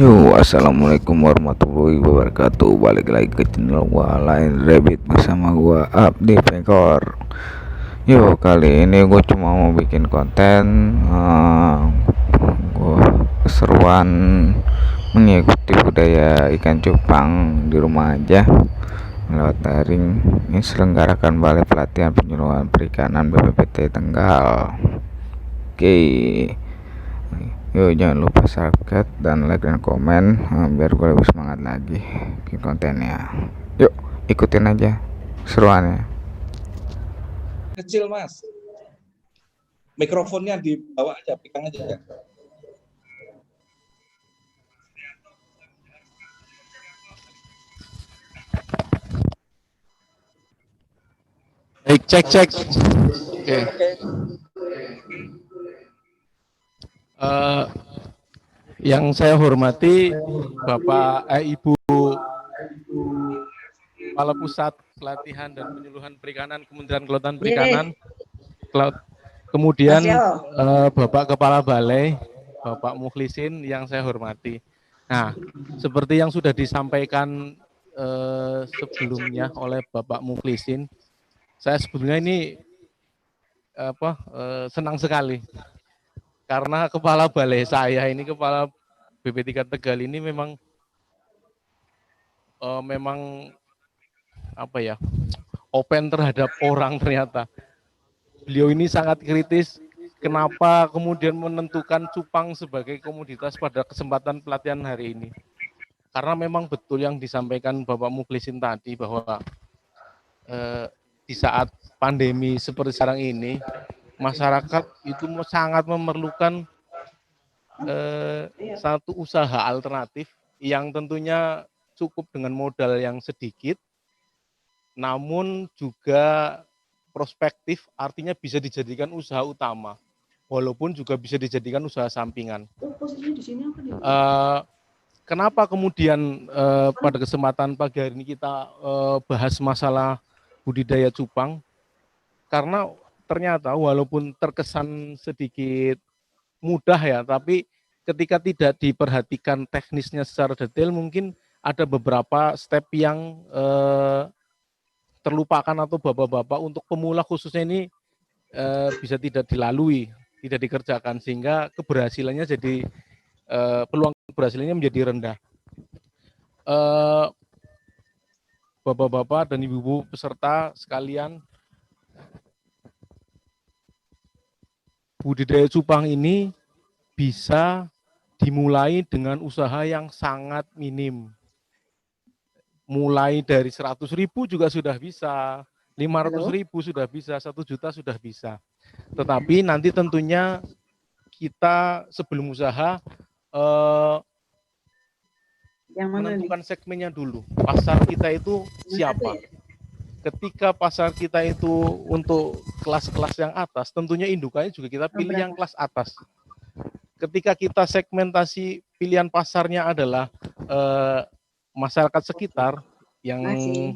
Yo, assalamualaikum warahmatullahi wabarakatuh. Balik lagi ke channel gua lain Rabbit bersama gua Abdi Pekor. Yo, kali ini gua cuma mau bikin konten gua keseruan mengikuti budaya ikan cupang di rumah aja lewat daring. Ini selenggarakan Balai Pelatihan Penyuluhan Perikanan BPPT Tegal. Oke. Yuk, jangan lupa subscribe dan like dan komen biar gue lebih semangat lagi bikin kontennya. Yuk, ikutin aja seruannya. Kecil mas, mikrofonnya dibawa aja, pegang aja ya. Baik, cek. Oke. Yang saya hormati Bapak Ibu Kepala Pusat Pelatihan dan Penyuluhan Perikanan Kementerian Kelautan Perikanan, kemudian Bapak Kepala Balai, Bapak Mukhlisin yang saya hormati. Nah, seperti yang sudah disampaikan sebelumnya oleh Bapak Mukhlisin, saya sebetulnya ini senang sekali karena kepala balai saya ini, kepala BP3 Tegal ini memang open terhadap orang ternyata. Beliau ini sangat kritis. Kenapa kemudian menentukan cupang sebagai komoditas pada kesempatan pelatihan hari ini? Karena memang betul yang disampaikan Bapak Mukhlisin tadi bahwa di saat pandemi seperti sekarang ini, masyarakat itu sangat memerlukan satu usaha alternatif yang tentunya cukup dengan modal yang sedikit, namun juga prospektif, artinya bisa dijadikan usaha utama, walaupun juga bisa dijadikan usaha sampingan. Kenapa kemudian pada kesempatan pagi hari ini kita bahas masalah budidaya cupang? Karena ternyata walaupun terkesan sedikit mudah ya, tapi ketika tidak diperhatikan teknisnya secara detail, mungkin ada beberapa step yang terlupakan atau bapak-bapak untuk pemula khususnya ini bisa tidak dilalui, tidak dikerjakan, sehingga keberhasilannya jadi peluang keberhasilannya menjadi rendah. Bapak-bapak dan ibu-ibu peserta sekalian, budidaya cupang ini bisa dimulai dengan usaha yang sangat minim. Mulai dari 100.000 juga sudah bisa, 500.000 sudah bisa, 1 juta sudah bisa. Tetapi nanti tentunya kita sebelum usaha menentukan segmennya dulu. Pasar kita itu siapa? Ketika pasar kita itu untuk kelas-kelas yang atas, tentunya indukannya juga kita pilih yang kelas atas. Ketika kita segmentasi pilihan pasarnya adalah masyarakat sekitar yang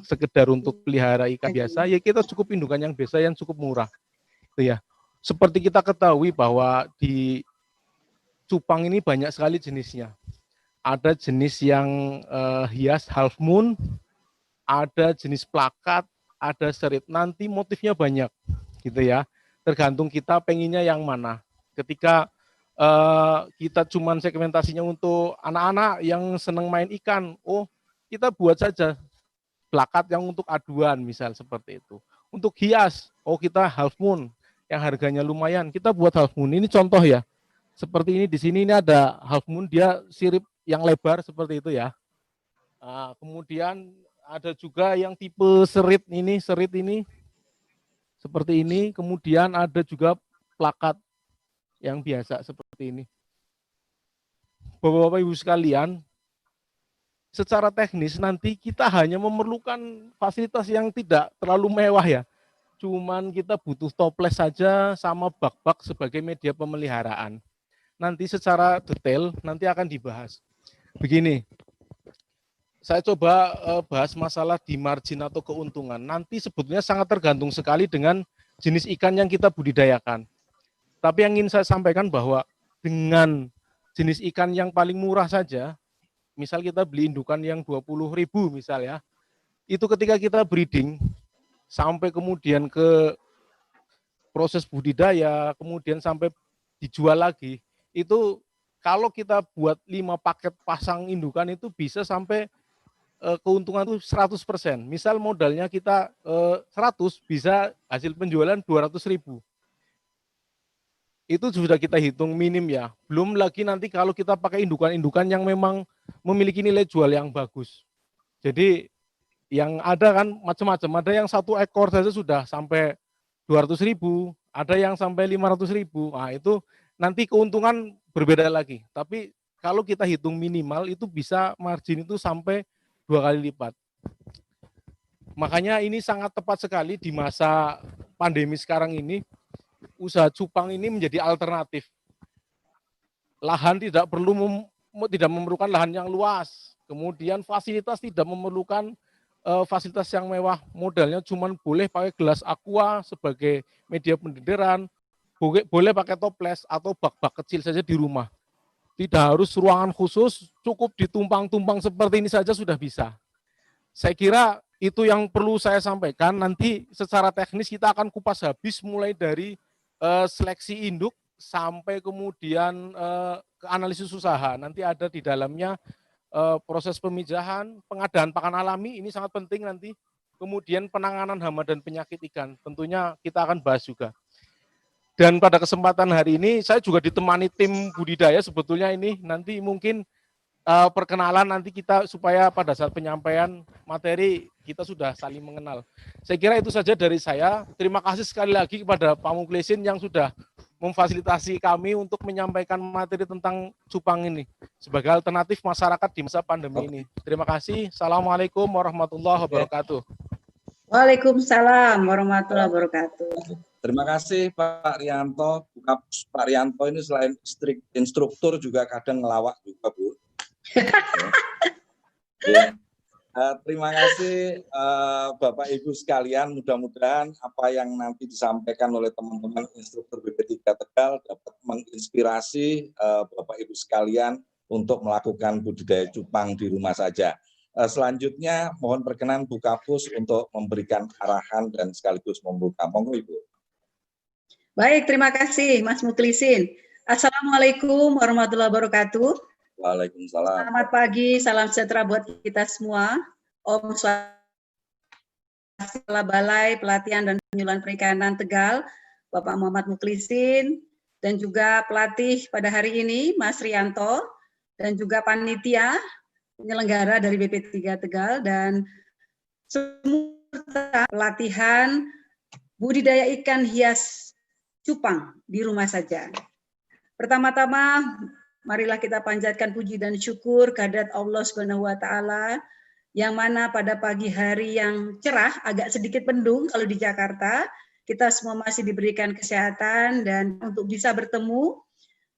sekedar untuk pelihara ikan biasa, ya kita cukup indukan yang biasa yang cukup murah. Itu ya. Seperti kita ketahui bahwa di cupang ini banyak sekali jenisnya. Ada jenis yang hias half moon, ada jenis plakat, ada serit, nanti motifnya banyak gitu ya, tergantung kita pengennya yang mana. Ketika kita cuman segmentasinya untuk anak-anak yang senang main ikan, oh kita buat saja plakat yang untuk aduan misal seperti itu. Untuk hias, oh kita half moon yang harganya lumayan, kita buat half moon. Ini contoh ya, seperti ini di sini ini ada half moon, dia sirip yang lebar seperti itu ya. Kemudian ada juga yang tipe serit ini seperti ini, kemudian ada juga plakat yang biasa seperti ini. Bapak-bapak Ibu sekalian, secara teknis nanti kita hanya memerlukan fasilitas yang tidak terlalu mewah ya. Cuman kita butuh toples saja sama bak-bak sebagai media pemeliharaan. Nanti secara detail nanti akan dibahas. Begini, saya coba bahas masalah di margin atau keuntungan. Nanti sebetulnya sangat tergantung sekali dengan jenis ikan yang kita budidayakan. Tapi yang ingin saya sampaikan bahwa dengan jenis ikan yang paling murah saja, misal kita beli indukan yang 20.000 misal ya, itu ketika kita breeding sampai kemudian ke proses budidaya, kemudian sampai dijual lagi, itu kalau kita buat 5 paket pasang indukan itu bisa sampai keuntungan itu 100%. Misal modalnya kita 100, bisa hasil penjualan 200.000. Itu sudah kita hitung minim ya. Belum lagi nanti kalau kita pakai indukan-indukan yang memang memiliki nilai jual yang bagus. Jadi yang ada kan macam-macam. Ada yang 1 ekor saja sudah sampai 200.000, ada yang sampai 500.000. Nah itu nanti keuntungan berbeda lagi. Tapi kalau kita hitung minimal itu bisa margin itu sampai 2 kali lipat. Makanya ini sangat tepat sekali di masa pandemi sekarang ini, usaha cupang ini menjadi alternatif. Lahan tidak tidak memerlukan lahan yang luas, kemudian fasilitas tidak memerlukan fasilitas yang mewah, modalnya cuma boleh pakai gelas aqua sebagai media pendenderan, boleh pakai toples atau bak-bak kecil saja di rumah. Tidak harus ruangan khusus, cukup ditumpang-tumpang seperti ini saja sudah bisa. Saya kira itu yang perlu saya sampaikan. Nanti secara teknis kita akan kupas habis mulai dari seleksi induk sampai kemudian ke analisis usaha. Nanti ada di dalamnya proses pemijahan, pengadaan pakan alami, ini sangat penting nanti. Kemudian penanganan hama dan penyakit ikan, tentunya kita akan bahas juga. Dan pada kesempatan hari ini saya juga ditemani tim budidaya sebetulnya ini. Nanti mungkin perkenalan nanti kita supaya pada saat penyampaian materi kita sudah saling mengenal. Saya kira itu saja dari saya. Terima kasih sekali lagi kepada Pak Muklisin yang sudah memfasilitasi kami untuk menyampaikan materi tentang cupang ini sebagai alternatif masyarakat di masa pandemi ini. Terima kasih. Assalamualaikum warahmatullahi wabarakatuh. Waalaikumsalam warahmatullahi wabarakatuh. Terima kasih Pak Rianto. Pak Rianto ini selain instruktur juga kadang ngelawak juga, Bu. Ya. Terima kasih Bapak Ibu sekalian, mudah-mudahan apa yang nanti disampaikan oleh teman-teman instruktur BP3 Tegal dapat menginspirasi Bapak Ibu sekalian untuk melakukan budidaya cupang di rumah saja. Selanjutnya mohon perkenan Bu Kapus untuk memberikan arahan dan sekaligus membuka. Monggo Ibu. Baik, terima kasih Mas Muklisin. Assalamualaikum warahmatullahi wabarakatuh. Waalaikumsalam. Selamat pagi, salam sejahtera buat kita semua. Om Swastiastu, Balai Pelatihan dan Penyuluhan Perikanan Tegal, Bapak Muhammad Muklisin, dan juga pelatih pada hari ini, Mas Rianto, dan juga panitia penyelenggara dari BP3 Tegal, dan semua pelatihan budidaya ikan hias cupang di rumah saja. Pertama-tama, marilah kita panjatkan puji dan syukur kehadirat Allah Subhanahu wa taala yang mana pada pagi hari yang cerah, agak sedikit mendung kalau di Jakarta, kita semua masih diberikan kesehatan dan untuk bisa bertemu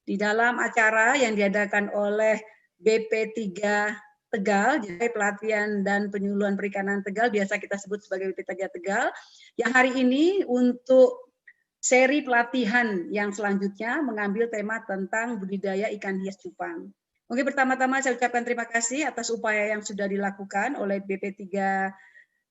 di dalam acara yang diadakan oleh BP3 Tegal, jadi Pelatihan dan Penyuluhan Perikanan Tegal, biasa kita sebut sebagai BP3 Tegal, yang hari ini untuk seri pelatihan yang selanjutnya mengambil tema tentang budidaya ikan hias cupang. Mungkin pertama-tama saya ucapkan terima kasih atas upaya yang sudah dilakukan oleh BP3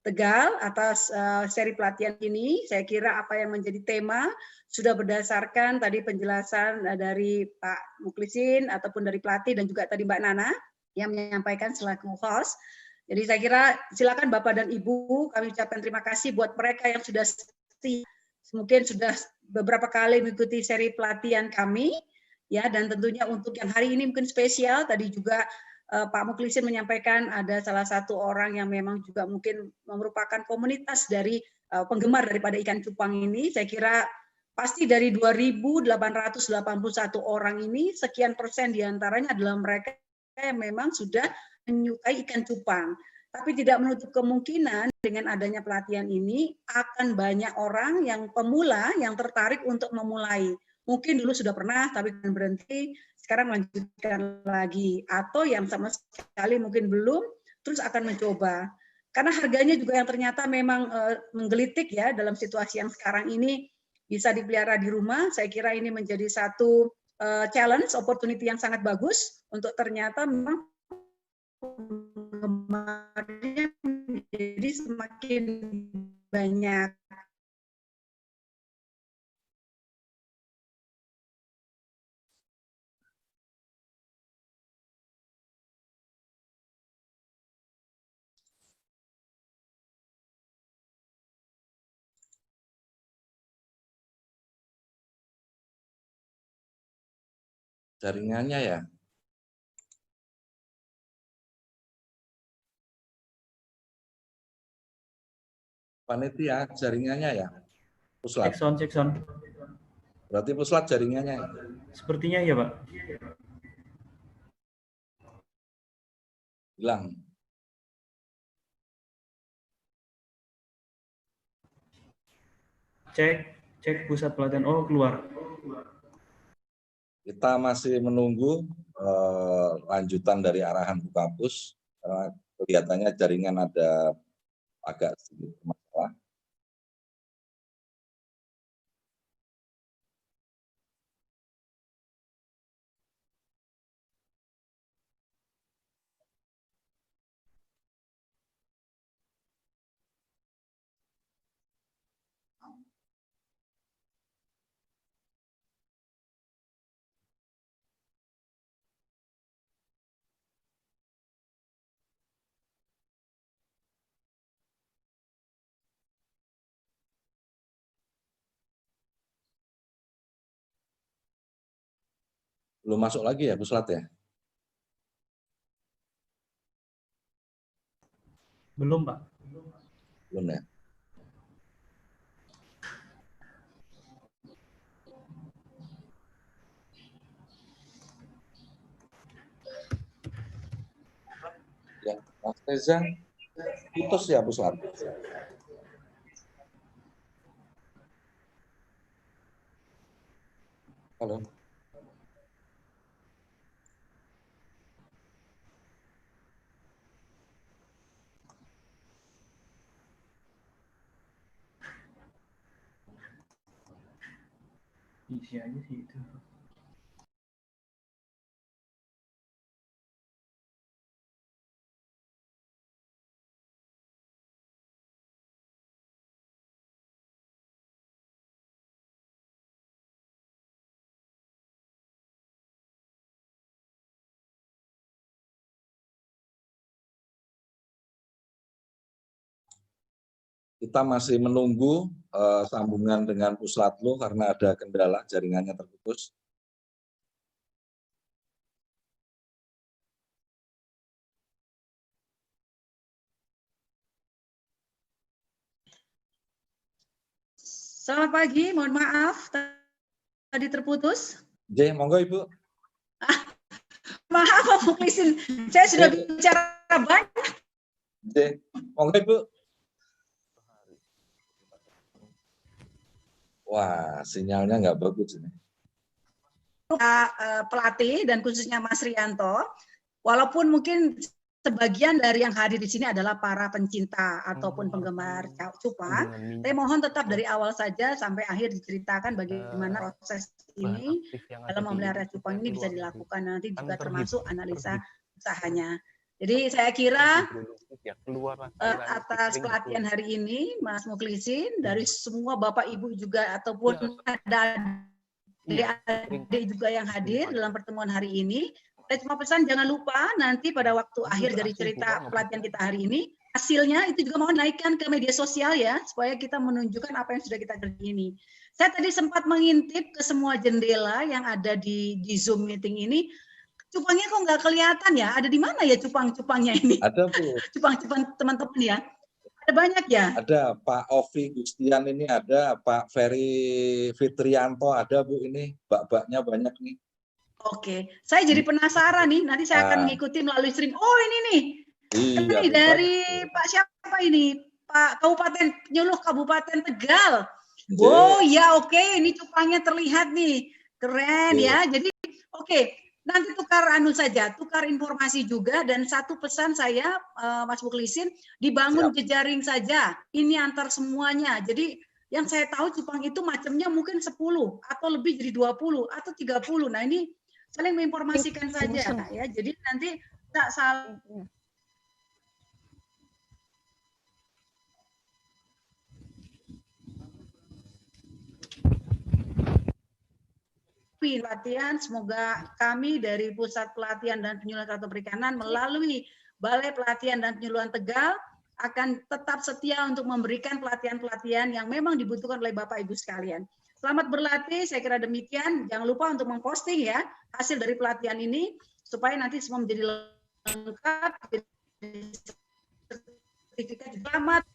Tegal atas seri pelatihan ini. Saya kira apa yang menjadi tema sudah berdasarkan tadi penjelasan dari Pak Muklisin ataupun dari pelatih dan juga tadi Mbak Nana yang menyampaikan selaku host. Jadi saya kira silakan Bapak dan Ibu, kami ucapkan terima kasih buat mereka yang sudah mungkin sudah beberapa kali mengikuti seri pelatihan kami, ya, dan tentunya untuk yang hari ini mungkin spesial, tadi juga Pak Muklisin menyampaikan ada salah satu orang yang memang juga mungkin merupakan komunitas dari penggemar daripada ikan cupang ini. Saya kira pasti dari 2.881 orang ini, sekian persen diantaranya adalah mereka yang memang sudah menyukai ikan cupang. Tapi tidak menutup kemungkinan dengan adanya pelatihan ini akan banyak orang yang pemula yang tertarik untuk memulai. Mungkin dulu sudah pernah tapi berhenti, sekarang melanjutkan lagi. Atau yang sama sekali mungkin belum, terus akan mencoba. Karena harganya juga yang ternyata memang menggelitik ya dalam situasi yang sekarang ini, bisa dipelihara di rumah. Saya kira ini menjadi satu challenge, opportunity yang sangat bagus untuk ternyata memang penggemarnya menjadi semakin banyak. Jaringannya ya. Panitia jaringannya ya. Puslat. Cek sound. Berarti puslat jaringannya. Sepertinya ya, Pak. Hilang. Cek pusat pelatihan. Oh, keluar. Kita masih menunggu lanjutan dari arahan Bu Kampus, karena kelihatannya jaringan ada agak sedikit masalah. Belum masuk lagi ya puslat ya? Belum, Pak. Belum ya? Ya, Mas Reza, putus ya puslat? Halo. Isi aja sih itu. Kita masih menunggu sambungan dengan Puslatlu karena ada kendala jaringannya terputus. Selamat pagi, mohon maaf tadi terputus. J, monggo Ibu. Maaf, Pak Muklisin, saya sudah bicara banyak. J, monggo Ibu. Wah, sinyalnya nggak bagus ini. Pelatih dan khususnya Mas Rianto, walaupun mungkin sebagian dari yang hadir di sini adalah para pencinta ataupun penggemar cupang, saya mohon tetap dari awal saja sampai akhir diceritakan bagaimana proses ini dalam memelihara cupang ini bisa dilakukan, nanti juga termasuk analisa usahanya. Jadi saya kira atas pelatihan hari ini, Mas Muklisin, dari semua Bapak Ibu juga ataupun ada adik juga yang hadir dalam pertemuan hari ini, saya cuma pesan jangan lupa nanti pada waktu akhir dari cerita pelatihan kita hari ini, hasilnya itu juga mohon naikkan ke media sosial ya, supaya kita menunjukkan apa yang sudah kita kerjakan ini. Saya tadi sempat mengintip ke semua jendela yang ada di Zoom meeting ini. Cupangnya kok nggak kelihatan ya? Ada di mana ya cupang-cupangnya ini? Ada Bu. Cupang-cupang teman-teman ya? Ada banyak ya? Ada Pak Ovi Gustian ini ada, Pak Ferry Fitrianto ada Bu ini, bak-baknya banyak nih. Oke, saya jadi penasaran nih. Nanti saya akan mengikuti melalui stream. Oh ini nih, iya, ini dari Pak siapa ini? Pak Kabupaten Penyuluh Kabupaten Tegal. Oh ya oke, ini cupangnya terlihat nih, keren ya. Jadi oke. Nanti tukar informasi juga, dan satu pesan saya Mas Muklisin, dibangun jejaring saja, ini antar semuanya. Jadi yang saya tahu cupang itu macamnya mungkin 10 atau lebih jadi 20 atau 30. Nah ini saling menginformasikan saja ya. Jadi nanti tak saling pelatihan, semoga kami dari Pusat Pelatihan dan Penyuluhan Operator Perikanan melalui Balai Pelatihan dan Penyuluhan Tegal akan tetap setia untuk memberikan pelatihan-pelatihan yang memang dibutuhkan oleh Bapak Ibu sekalian. Selamat berlatih, saya kira demikian. Jangan lupa untuk memposting ya hasil dari pelatihan ini supaya nanti semua menjadi lengkap. Sertifikat. Selamat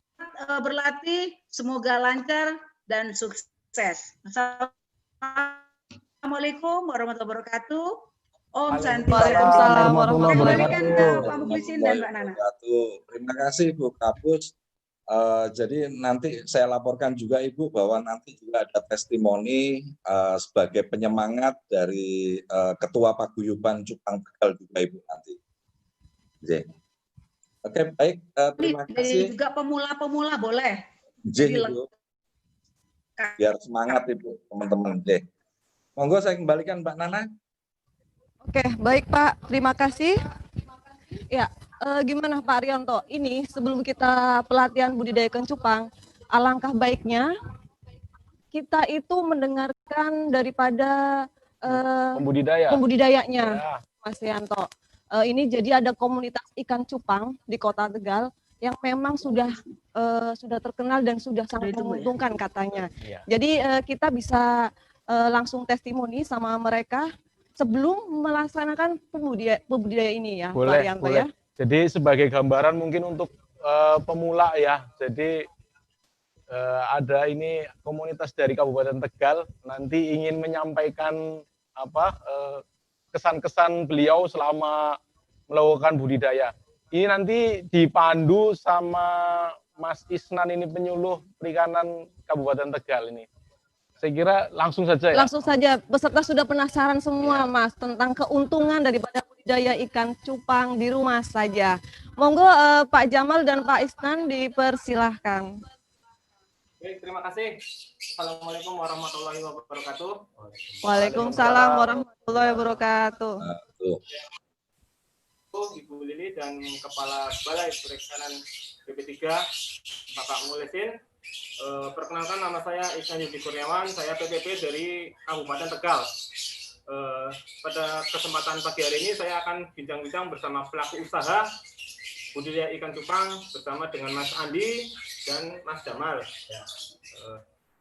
berlatih, semoga lancar dan sukses. Assalamualaikum warahmatullahi wabarakatuh. Om Santi. Waalaikumsalam warahmatullahi wabarakatuh. Pak Muklisin dan Mbak Nana. Terima kasih Bu Kapus. Jadi nanti saya laporkan juga Ibu bahwa nanti juga ada testimoni sebagai penyemangat dari Ketua Paguyuban Cupang Tegal juga Ibu nanti. Oke, baik. Terima kasih. Juga pemula-pemula boleh. Ibu. Biar semangat Ibu, teman-teman. Monggo saya kembalikan Mbak Nana. Oke, baik Pak. Terima kasih. Ya, gimana Pak Arianto? Ini sebelum kita pelatihan budidaya ikan cupang, alangkah baiknya kita itu mendengarkan daripada pembudidayanya, ya. Mas Yanto. Ini jadi ada komunitas ikan cupang di Kota Tegal yang memang sudah terkenal dan sudah sangat menguntungkan katanya. Ya. Jadi kita bisa langsung testimoni sama mereka sebelum melaksanakan pembudidaya ini ya, Pak Arianto ya. Jadi sebagai gambaran mungkin untuk pemula ya. Jadi ada ini komunitas dari Kabupaten Tegal nanti ingin menyampaikan kesan-kesan beliau selama melakukan budidaya. Ini nanti dipandu sama Mas Isnan ini penyuluh perikanan Kabupaten Tegal ini. Saya kira langsung saja ya. Langsung saja, peserta sudah penasaran semua Mas tentang keuntungan daripada budidaya ikan cupang di rumah saja. Monggo Pak Jamal dan Pak Isnan dipersilahkan. Baik, terima kasih. Assalamualaikum warahmatullahi wabarakatuh. Waalaikumsalam warahmatullahi wabarakatuh. Ibu Lili dan Kepala Balai Perikanan BP3, Bapak Mulesin. Perkenalkan, nama saya Ihsan Yudi Kurniawan, saya PPP dari Kabupaten Tegal. Pada kesempatan pagi hari ini saya akan bincang-bincang bersama pelaku usaha budidaya ikan cupang bersama dengan Mas Andi dan Mas Jamal.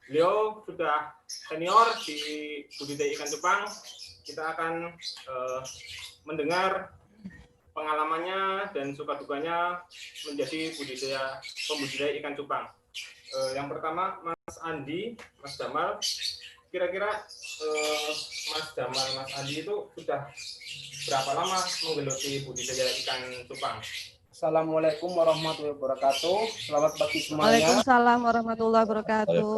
Beliau sudah senior di budidaya ikan cupang. Kita akan mendengar pengalamannya dan suka dukanya menjadi pembudidaya ikan cupang. Yang pertama Mas Andi, Mas Jamal. Kira-kira Mas Jamal, Mas Andi itu sudah berapa lama menggeluti budidaya ikan cupang? Assalamualaikum warahmatullahi wabarakatuh. Selamat pagi semuanya. Waalaikumsalam warahmatullahi wabarakatuh.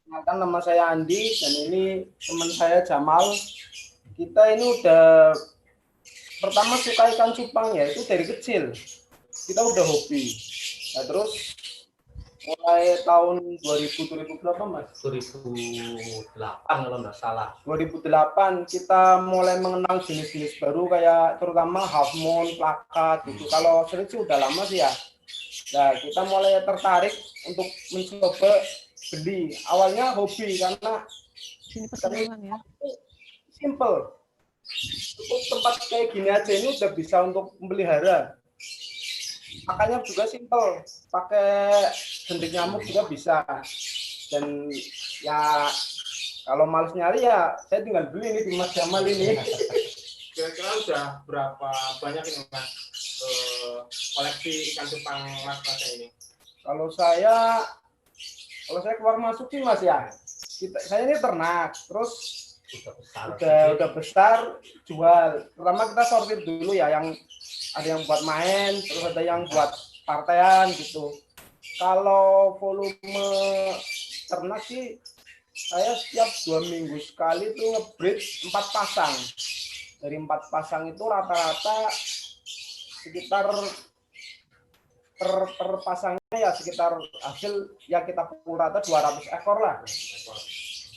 Kenalkan, nama saya Andi dan ini teman saya Jamal. Kita ini udah pertama suka ikan cupang ya itu dari kecil. Kita udah hobi. Nah, terus mulai tahun 2000 berapa Mas? 2008 kalau nggak salah. 2008 kita mulai mengenal jenis-jenis baru kayak terutama half moon, plakat gitu. Kalau sering sih udah lama sih ya. Nah, kita mulai tertarik untuk mencoba beli. Awalnya hobi karena ya. simple. Untuk tempat kayak gini aja ini udah bisa untuk memelihara. Makanya juga simple, pakai jentik nyamuk juga bisa. Dan ya kalau males nyari ya saya tinggal beli ini di Mas Jamal ini. Kira-kira udah berapa banyak ini Mas koleksi ikan cupang Mas ini? Kalau saya keluar masuk sih Mas ya. Saya ini ternak, terus udah besar jual. Pertama kita sortir dulu ya, yang ada yang buat main, terus ada yang buat partaian gitu. Kalau volume ternak sih saya setiap 2 minggu sekali tuh nge-breed 4 pasang. Dari 4 pasang itu rata-rata sekitar per pasangnya ya sekitar hasil ya kita pukul rata 200 ekor lah.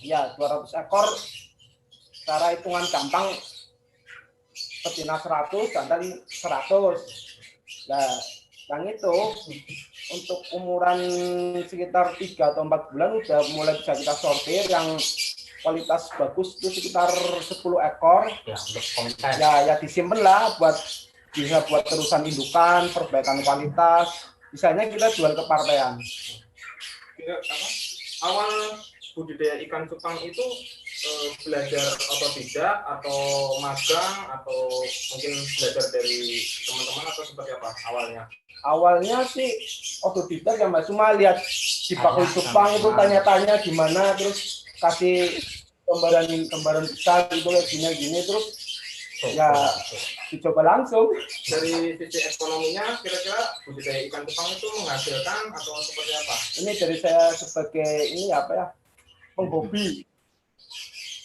Ya 200 ekor secara hitungan gampang betina 100 dan 100. Nah, yang itu untuk umuran sekitar 3 atau 4 bulan udah mulai bisa kita sortir. Yang kualitas bagus itu sekitar 10 ekor. Ya, untuk konten. Ya disimpan lah bisa buat terusan indukan, perbaikan kualitas. Misalnya kita jual ke partaian. Awal budidaya ikan cupang itu belajar otodidak atau magang atau mungkin belajar dari teman-teman atau seperti apa awalnya? Awalnya sih otodidak ya Mas, cuma lihat di bakul cupang itu tanya-tanya gimana, terus kasih gambaran besar itu kayak gini terus ya dicoba langsung. Dari sisi ekonominya kira-kira budidaya ikan cupang itu menghasilkan atau seperti apa? Ini dari saya sebagai penghobi.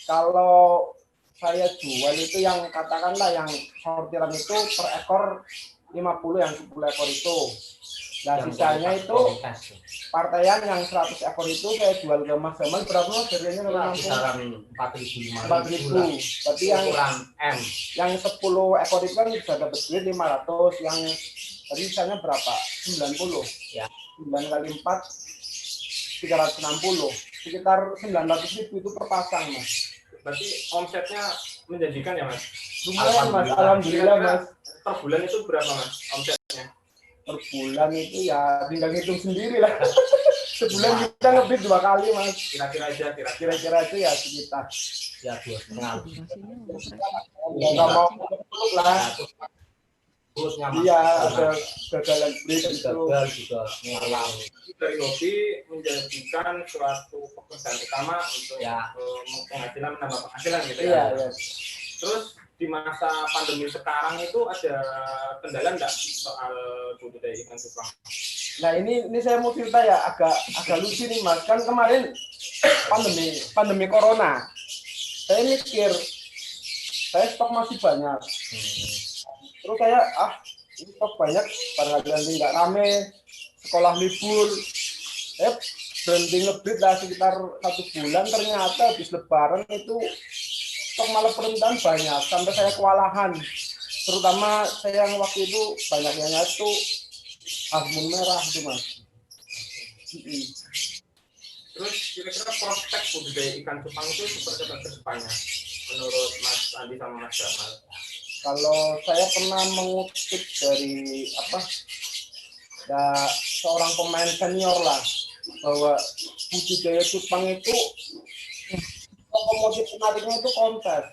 Kalau saya jual itu yang katakanlah yang sortiran itu per ekor 50, yang 10 ekor itu. Nah sisanya itu partaian yang 100 ekor itu saya jual ke Mas Jamal berapa Mas harganya kalau langsung? 4.000. Berarti yang 10 ekor itu kan bisa dapat duit 500, yang tadi sisanya berapa? 90. Ya. 9 kali 4 360. Sekitar 900.000 itu per pasang Mas. Berarti omsetnya menjanjikan ya Mas? Lumayan Mas, alhamdulillah Mas. Per bulan itu berapa Mas omsetnya? Per bulan itu ya tinggal hitung sendiri lah. Sebulan kita ngebit 2 kali Mas. Kira-kira itu ya sekitar ya 2,5. Nggak mau peluk lah. Iya, ada gagalan break itu. Gagal juga mengalang. Dari hobi menjadikan suatu pekerjaan utama untuk penghasilan, menambah penghasilan gitu ya. Iya. Terus di masa pandemi sekarang itu ada kendala nggak soal budidaya ikan cupang? Nah ini saya mau cerita ya, agak lucu nih Mas. Kan kemarin pandemi corona, saya mikir saya stok masih banyak. Terus saya ini stok banyak, barang nanti nggak rame, sekolah libur, saya berhenti ngebit lah sekitar 1 bulan. Ternyata habis lebaran itu stok malah permintaan banyak, sampai saya kewalahan. Terutama saya yang waktu itu banyak yang nyatu asmun merah itu Mas. Terus kira-kira prospek budidaya ikan cupang itu seperti apa ke depannya menurut Mas Andi sama Mas Jamal? Kalau saya pernah mengutip dari seorang pemain senior lah, bahwa budidaya cupang itu lokomotif menariknya itu kontes.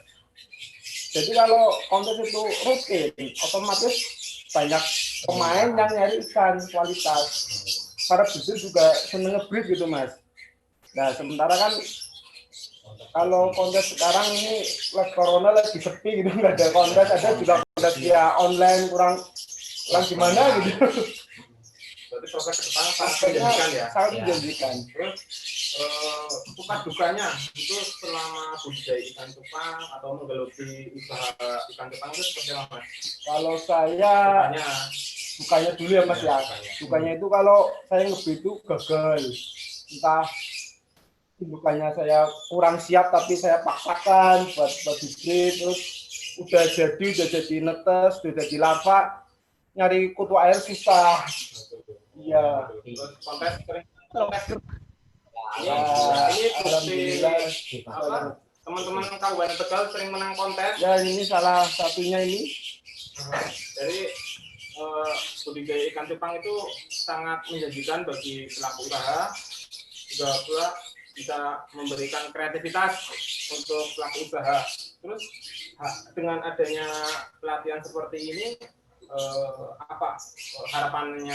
Jadi kalau kontes itu rutin, otomatis banyak pemain yang nyari ikan kualitas. Para bisnis juga seneng nge-breed gitu Mas. Nah sementara kan kalau kontes sekarang ini corona lagi sepi gitu, nggak ada kontes, ada juga kontes ya online kurang gimana gitu. Berarti proses ke depan sangat menjanjikan ya? Sangat menjanjikan. Terus suka dukanya itu selama budidaya ikan cupang atau menggeluti usaha ikan cupang itu seperti apa? Kalau saya dukanya dulu ya Mas ya. Dukanya itu kalau saya ngebit itu gagal. Entah bukannya saya kurang siap tapi saya paksakan buat bibit, terus udah jadi netes, udah jadi larva, nyari kutu air susah. Iya. Kontes sering. Alhamdulillah. Teman-teman Kabupaten Tegal sering menang kontes. Ya ini salah satunya ini. Jadi budidaya ikan cupang itu sangat menjanjikan bagi pelaku usaha, juga pula bisa memberikan kreativitas untuk pelaku usaha. Terus dengan adanya pelatihan seperti ini, apa harapannya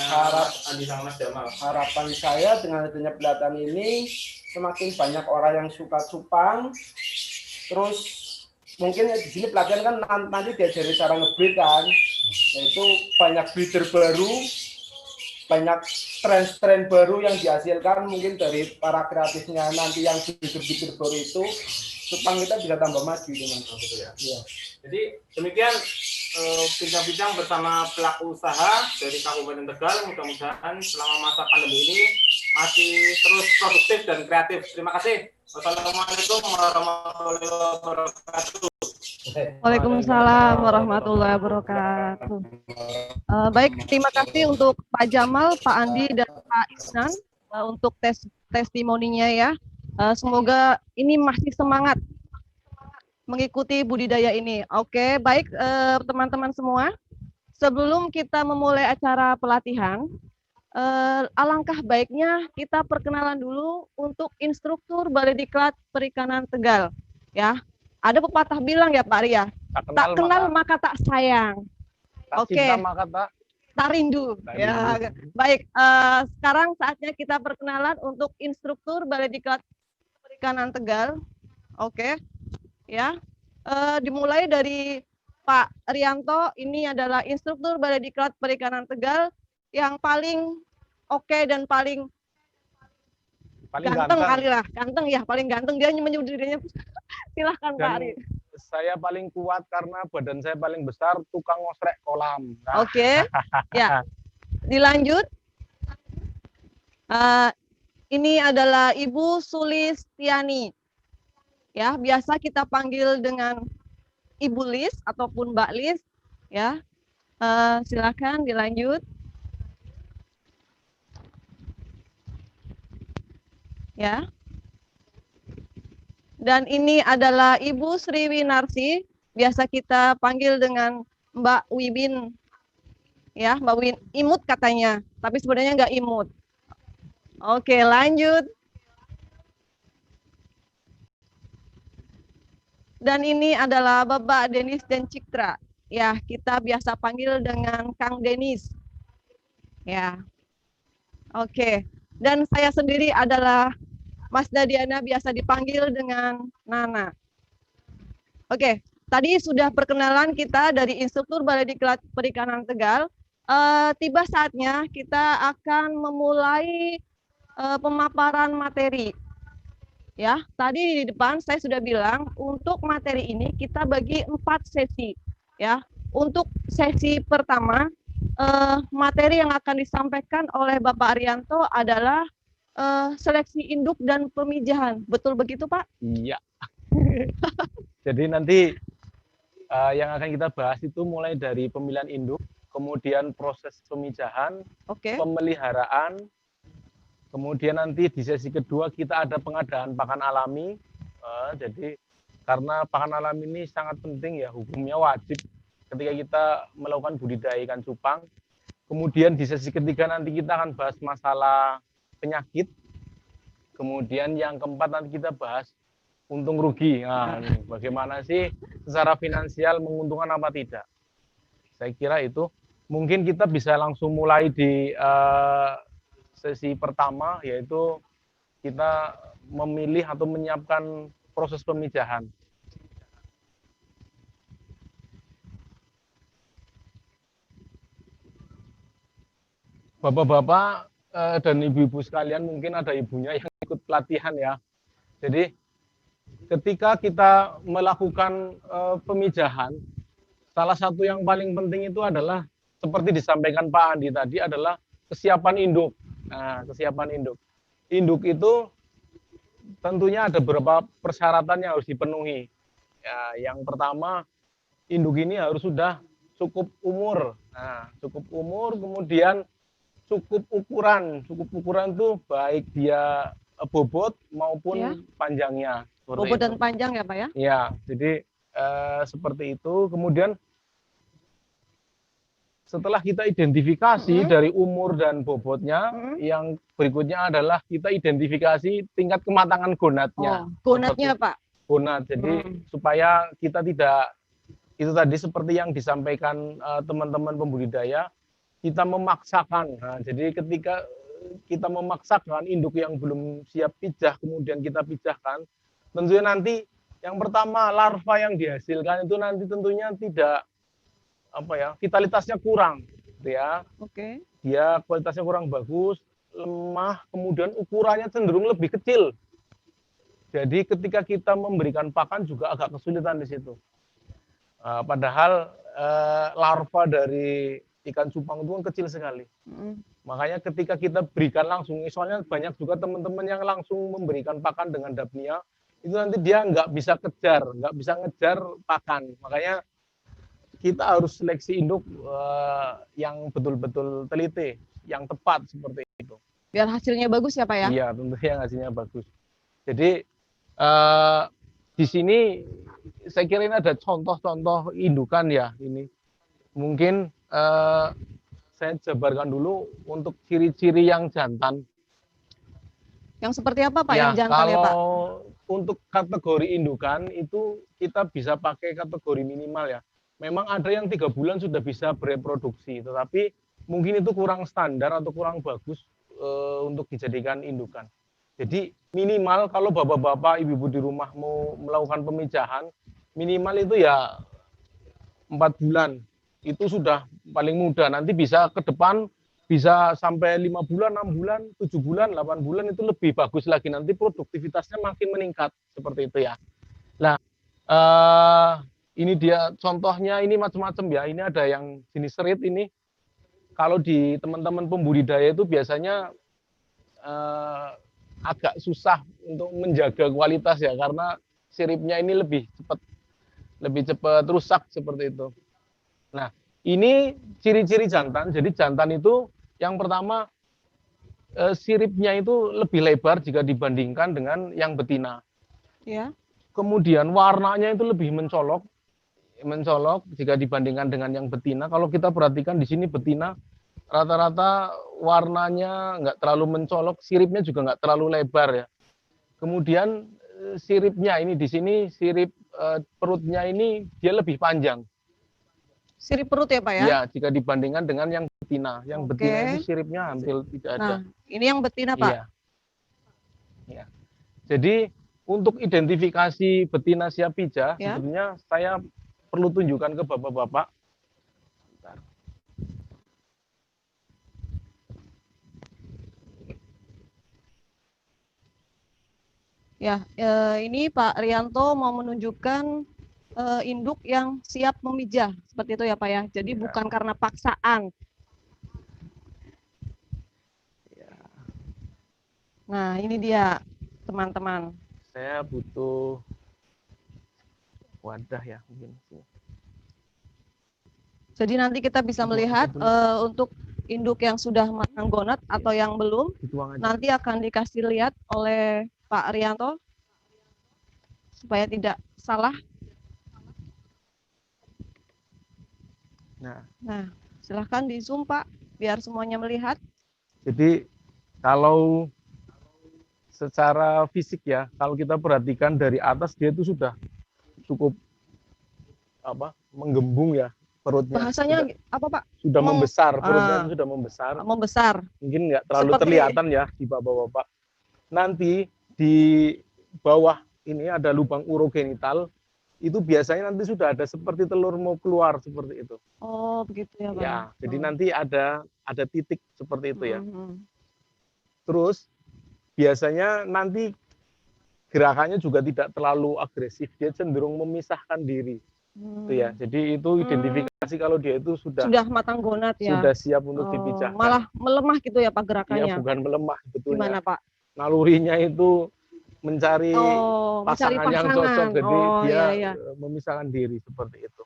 Andi sama Mas Jamal? Harapan saya dengan adanya pelatihan ini semakin banyak orang yang suka cupang. Terus mungkin di sini pelatihan kan nanti diajari cara ngebreed kan, yaitu banyak breeder baru, banyak tren baru yang dihasilkan mungkin dari para kreatifnya. Nanti yang breeder baru itu cupang kita bisa tambah maju dengan gitu ya. Iya. Jadi demikian bincang-bincang bersama pelaku usaha dari Kabupaten Tegal. Mudah-mudahan selama masa pandemi ini masih terus produktif dan kreatif. Terima kasih. Wassalamualaikum warahmatullahi wabarakatuh. Waalaikumsalam warahmatullahi wabarakatuh. Baik, terima kasih untuk Pak Jamal, Pak Andi, dan Pak Isnan untuk testimoninya ya. Semoga ini masih semangat mengikuti budidaya ini. Oke, baik teman-teman semua. Sebelum kita memulai acara pelatihan, alangkah baiknya kita perkenalan dulu untuk instruktur Balai Diklat Perikanan Tegal. Ya, ada pepatah bilang ya Pak Ria, tak kenal maka tak sayang. Oke. Maka tak rindu. Ya, baik. Sekarang saatnya kita perkenalan untuk instruktur Balai Diklat Perikanan Tegal. Oke, ya. Dimulai dari Pak Rianto. Ini adalah instruktur Balai Diklat Perikanan Tegal yang paling oke dan paling ganteng kali lah, ganteng ya, paling ganteng. Dia menyebut dirinya. Silahkan Pak Ari. Saya paling kuat karena badan saya paling besar, tukang ngosrek kolam. Oke, ya. Dilanjut. Ini adalah Ibu Sulistiani. Ya, biasa kita panggil dengan Ibu Lis ataupun Mbak Lis. Ya, silakan dilanjut. Ya. Dan ini adalah Ibu Sri Winarsi, biasa kita panggil dengan Mbak Wibin. Ya, Mbak Win, imut katanya, tapi sebenarnya nggak imut. Oke, lanjut. Dan ini adalah Bapak Denis dan Citra. Ya, kita biasa panggil dengan Kang Denis. Ya. Oke. Dan saya sendiri adalah Mas Dadiana, biasa dipanggil dengan Nana. Oke, tadi sudah perkenalan kita dari instruktur Balai Diklat Perikanan Tegal. Tiba saatnya kita akan memulai pemaparan materi. Ya, tadi di depan saya sudah bilang untuk materi ini kita bagi 4 sesi. Ya, untuk sesi pertama materi yang akan disampaikan oleh Bapak Arianto adalah seleksi induk dan pemijahan. Betul begitu, Pak? Iya. Jadi nanti yang akan kita bahas itu mulai dari pemilihan induk, kemudian proses pemijahan, pemeliharaan, kemudian nanti di sesi kedua kita ada pengadaan pakan alami. Jadi karena pakan alami ini sangat penting ya, hukumnya wajib ketika kita melakukan budidaya ikan cupang. Kemudian di sesi ketiga nanti kita akan bahas masalah penyakit. Kemudian yang keempat nanti kita bahas untung rugi. Nah, bagaimana sih secara finansial menguntungkan apa tidak? Saya kira itu mungkin kita bisa langsung mulai di sesi pertama, yaitu kita memilih atau menyiapkan proses pemijahan. Bapak-bapak dan ibu-ibu sekalian, mungkin ada ibunya yang ikut pelatihan ya. Jadi ketika kita melakukan pemijahan, salah satu yang paling penting itu adalah seperti disampaikan Pak Andi tadi adalah kesiapan induk. Nah, kesiapan induk. Induk itu tentunya ada beberapa persyaratan yang harus dipenuhi. Ya, yang pertama, induk ini harus sudah cukup umur. Nah, cukup umur, kemudian cukup ukuran. Cukup ukuran itu baik dia bobot maupun panjangnya. Bobot dan panjang ya Pak ya? Ya, jadi seperti itu. Kemudian setelah kita identifikasi dari umur dan bobotnya, yang berikutnya adalah kita identifikasi tingkat kematangan gonatnya. Gonatnya Pak? Gonat, jadi supaya kita tidak, itu tadi seperti yang disampaikan teman-teman pembudidaya, kita memaksakan. Nah, jadi ketika kita memaksakan induk yang belum siap pijah, kemudian kita pijahkan, tentunya nanti yang pertama larva yang dihasilkan itu nanti tentunya tidak vitalitasnya kurang, ya. Dia kualitasnya kurang bagus, lemah, kemudian ukurannya cenderung lebih kecil. Jadi ketika kita memberikan pakan juga agak kesulitan di situ. Padahal larva dari ikan cupang itu kan kecil sekali. Makanya ketika kita berikan langsung, soalnya banyak juga teman-teman yang langsung memberikan pakan dengan dapnia, itu nanti dia nggak bisa ngejar pakan. Makanya kita harus seleksi induk yang betul-betul teliti, yang tepat seperti itu. Biar hasilnya bagus ya Pak ya? Iya, tentunya hasilnya bagus. Jadi di sini saya kira ini ada contoh-contoh indukan ya ini. Mungkin saya jabarkan dulu untuk ciri-ciri yang jantan. Yang seperti apa Pak Ya, yang jantan ya Pak? kalau untuk kategori indukan itu kita bisa pakai kategori minimal ya. Memang ada yang 3 bulan sudah bisa bereproduksi, tetapi mungkin itu kurang standar atau kurang bagus untuk dijadikan indukan. Jadi minimal kalau bapak-bapak, ibu-ibu di rumah mau melakukan pemijahan, minimal itu ya 4 bulan. Itu sudah paling mudah. Nanti bisa ke depan bisa sampai 5 bulan, 6 bulan, 7 bulan, 8 bulan itu lebih bagus lagi. Nanti produktivitasnya makin meningkat seperti itu ya. Nah, ini dia contohnya, ini macam-macam ya. Ini ada yang jenis serit ini. Kalau di teman-teman pembudidaya itu biasanya agak susah untuk menjaga kualitas ya, karena siripnya ini lebih cepat rusak seperti itu. Nah, ini ciri-ciri jantan. Jadi jantan itu yang pertama siripnya itu lebih lebar jika dibandingkan dengan yang betina. Ya. Kemudian warnanya itu lebih mencolok jika dibandingkan dengan yang betina. Kalau kita perhatikan di sini betina rata-rata warnanya nggak terlalu mencolok, siripnya juga nggak terlalu lebar ya. Kemudian siripnya ini di sini sirip perutnya ini dia lebih panjang. Sirip perut ya Pak ya? Ya, jika dibandingkan dengan yang betina. Yang betina itu siripnya hampir tidak ada. Nah, ini yang betina Pak? Iya. Ya. Jadi untuk identifikasi betina siap pijah, ya? Sebenarnya saya perlu tunjukkan ke bapak-bapak. Ya, ini Pak Rianto mau menunjukkan induk yang siap memijah, seperti itu ya Pak ya. Jadi bukan karena paksaan. Nah, ini dia teman-teman. Saya butuh wadah ya mungkin. Jadi nanti kita bisa melihat untuk induk yang sudah matang gonat atau yang belum, nanti akan dikasih lihat oleh Pak Rianto supaya tidak salah. Nah, silahkan di zoom Pak, biar semuanya melihat. Jadi kalau secara fisik ya, kalau kita perhatikan dari atas dia itu sudah cukup menggembung ya perutnya. Bahasanya apa Pak? Sudah membesar, perutnya itu sudah membesar. Membesar. Mungkin nggak terlalu terlihatan ya di bapak-bapak. Nanti di bawah ini ada lubang urogenital, itu biasanya nanti sudah ada seperti telur mau keluar seperti itu. Oh, begitu ya Pak. Ya, jadi nanti ada titik seperti itu ya. Terus biasanya nanti gerakannya juga tidak terlalu agresif, dia cenderung memisahkan diri. Itu ya. Jadi itu identifikasi kalau dia itu sudah matang gonat ya. Sudah siap untuk dipijahkan. Malah melemah gitu ya Pak gerakannya. Iya, bukan melemah betulnya. Gimana Pak? Nalurinya itu mencari pasangan yang cocok, jadi dia memisahkan diri seperti itu.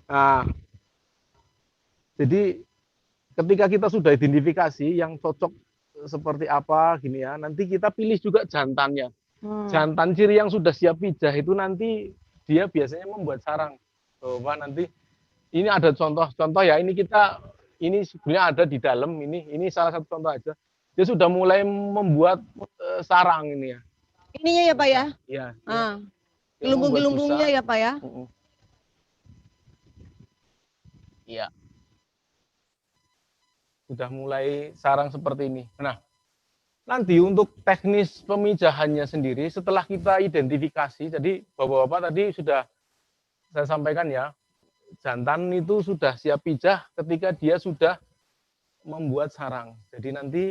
Nah, jadi ketika kita sudah identifikasi yang cocok seperti apa gini ya, nanti kita pilih juga jantannya. Jantan ciri yang sudah siap pijah itu nanti dia biasanya membuat sarang. Pak, nanti ini ada contoh-contoh ya, ini sebenarnya ada di dalam, ini salah satu contoh aja. Dia sudah mulai membuat sarang ini ya. Ininya ya Pak ya? Iya. Gelembung-gelembungnya ya Pak ya? Iya. Sudah mulai sarang seperti ini. Nah, nanti untuk teknis pemijahannya sendiri setelah kita identifikasi, jadi bapak-bapak tadi sudah saya sampaikan ya, jantan itu sudah siap pijah ketika dia sudah membuat sarang. Jadi nanti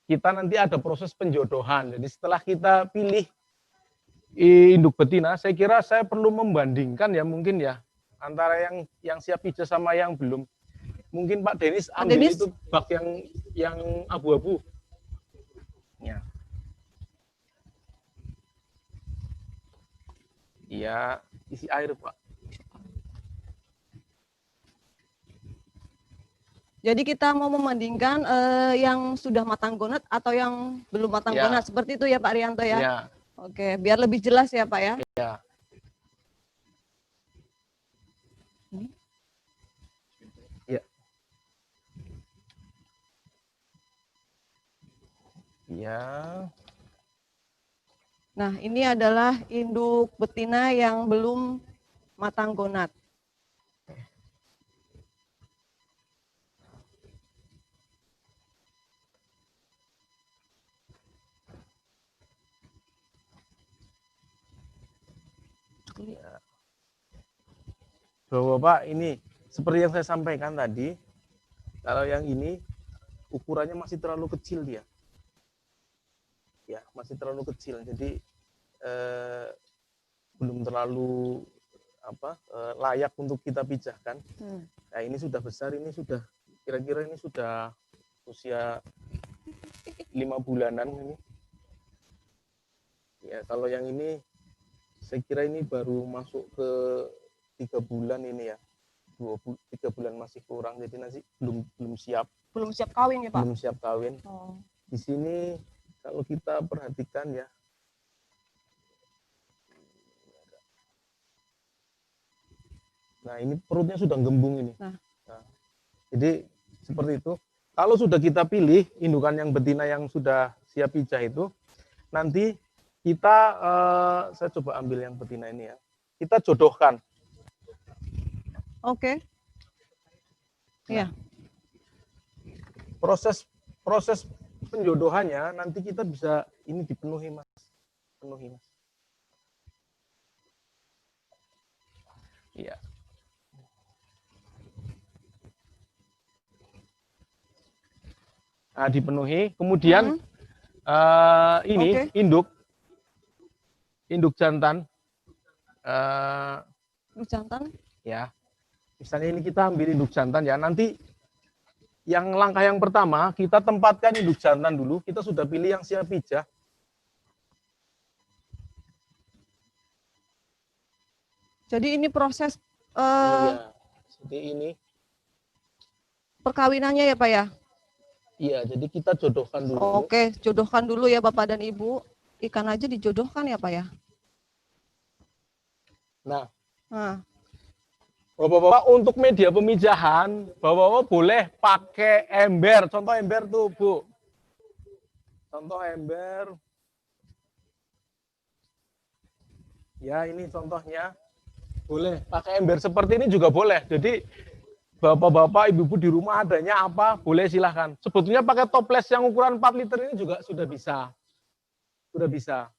kita nanti ada proses penjodohan. Jadi setelah kita pilih induk betina, saya kira saya perlu membandingkan ya mungkin ya antara yang siap pijah sama yang belum. Mungkin Pak Denis ambil itu bak yang abu-abu. Ya. Iya, isi air Pak. Jadi kita mau membandingkan yang sudah matang gonat atau yang belum matang Ya. gonat, seperti itu ya Pak Rianto ya? Ya. Oke, biar lebih jelas ya Pak ya. Ya. Ya. Ya. Nah, ini adalah induk betina yang belum matang gonat. Bapak, ini seperti yang saya sampaikan tadi, kalau yang ini ukurannya masih terlalu kecil dia. Ya, masih terlalu kecil. Jadi belum terlalu layak untuk kita pijahkan. Nah, ini sudah besar, ini sudah kira-kira ini sudah usia 5 bulanan ini. Ya, kalau yang ini saya kira ini baru masuk ke 3 bulan ini ya. 3 bulan masih kurang, jadi nanti belum siap. Belum siap kawin ya Pak? Belum siap kawin. Oh. Di sini kalau kita perhatikan ya, nah ini perutnya sudah gembung ini. Nah, jadi seperti itu. Kalau sudah kita pilih indukan yang betina yang sudah siap pijah itu, nanti kita, saya coba ambil yang betina ini ya, kita jodohkan. Oke. Iya. Proses penjodohannya nanti kita bisa ini dipenuhi Mas. Penuhi Mas. Iya. Nah, dipenuhi. Kemudian ini induk jantan. Induk jantan? Ya. Misalnya ini kita ambil induk jantan ya. Nanti yang langkah yang pertama kita tempatkan induk jantan dulu. Kita sudah pilih yang siap pijah. Jadi ini proses Iya. Jadi ini perkawinannya ya Pak ya? iya, jadi kita jodohkan dulu. Oke, jodohkan dulu ya Bapak dan Ibu. Ikan aja dijodohkan ya Pak ya? Nah, Nah. Bapak-bapak untuk media pemijahan, Bapak-bapak boleh pakai ember. Contoh ember tuh, Bu. Contoh ember. Ya, ini contohnya. Boleh pakai ember seperti ini juga boleh. Jadi Bapak-bapak, Ibu-ibu di rumah adanya apa, boleh silahkan. Sebetulnya pakai toples yang ukuran 4 liter ini juga sudah bisa. Sudah bisa.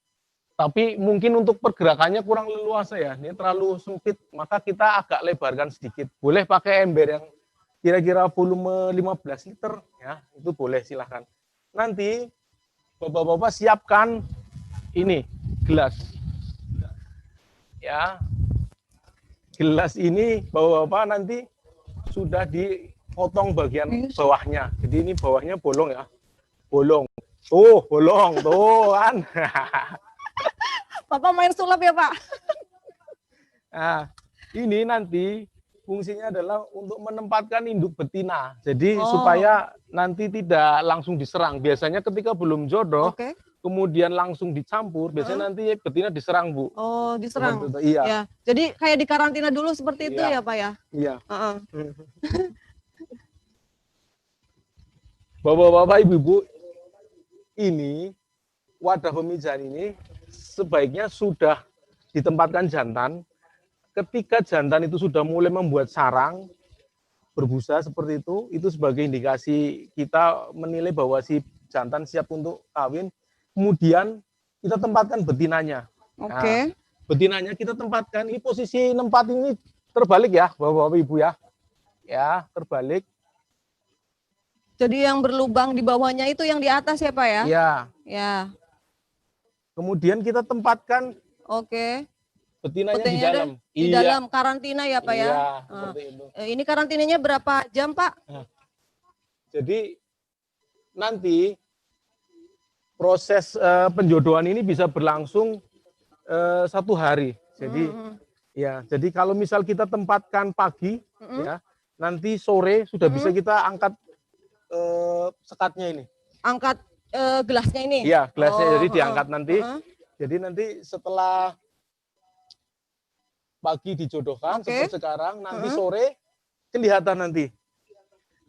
Tapi mungkin untuk pergerakannya kurang leluasa ya. Ini terlalu sempit, maka kita agak lebarkan sedikit. Boleh pakai ember yang kira-kira volume 15 liter. Ya, itu boleh silahkan. Nanti Bapak-bapak siapkan ini, gelas. Ya, gelas ini Bapak-bapak nanti sudah dipotong bagian bawahnya. Jadi ini bawahnya bolong ya. Bolong. Tuh, bolong. Tuh kan. Bapak main sulap ya Pak? Nah, ini nanti fungsinya adalah untuk menempatkan induk betina. Jadi supaya nanti tidak langsung diserang. Biasanya ketika belum jodoh, kemudian langsung dicampur, biasanya nanti betina diserang, Bu. Oh, diserang. Iya. Ya. Jadi kayak di karantina dulu seperti itu ya Pak ya? Iya. Bapak-bapak, Ibu-ibu, ini wadah pemijahan ini sebaiknya sudah ditempatkan jantan. Ketika jantan itu sudah mulai membuat sarang, berbusa seperti itu sebagai indikasi kita menilai bahwa si jantan siap untuk kawin. Kemudian kita tempatkan betinanya. Nah, betinanya kita tempatkan, ini posisi tempat ini terbalik ya, Bapak-bapak Ibu ya. Ya, terbalik. Jadi yang berlubang di bawahnya itu yang di atas ya Pak ya? Iya. Ya. Kemudian kita tempatkan betinanya di dalam. Di dalam karantina ya Pak ya? Iya, seperti itu. Ini karantinanya berapa jam Pak? Nah, jadi nanti proses penjodohan ini bisa berlangsung 1 hari. Jadi ya, jadi kalau misal kita tempatkan pagi ya, nanti sore sudah bisa kita angkat sekatnya ini. Angkat gelasnya ini? Iya, gelasnya jadi Oh, diangkat nanti. Jadi nanti setelah pagi dijodohkan seperti sekarang, nanti sore kelihatan nanti.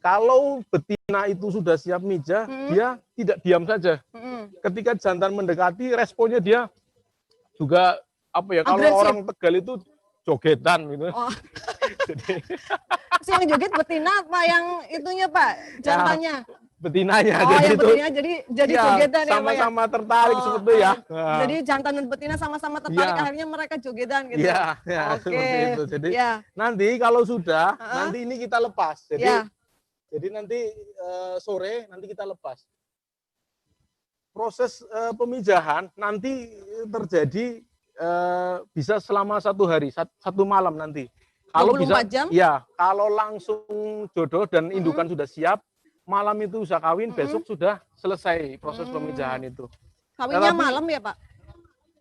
Kalau betina itu sudah siap mijah, dia tidak diam saja. Ketika jantan mendekati, responnya dia juga apa ya? Kalau Agresif. orang Tegal itu jogetan gitu. Oh. Jadi, Yang joget betina apa yang itunya Pak? Jantannya? betinanya. Oh, jadi yang itu betinanya jadi ya, jogetan ya Pak ya? sama-sama tertarik seperti itu ya. Nah. Jadi jantan dan betina sama-sama tertarik, Ya. akhirnya mereka jogetan gitu. Iya, ya, Oke. seperti itu. Jadi Ya. nanti kalau sudah, nanti ini kita lepas. Jadi Ya. jadi nanti sore nanti kita lepas. Proses pemijahan nanti terjadi bisa selama 1 hari, 1 malam nanti. Kalau 24 bisa, jam? ya kalau langsung jodoh dan indukan sudah siap, malam itu bisa kawin, besok sudah selesai proses pemijahan itu. Kawinnya Tetapi- malam ya Pak?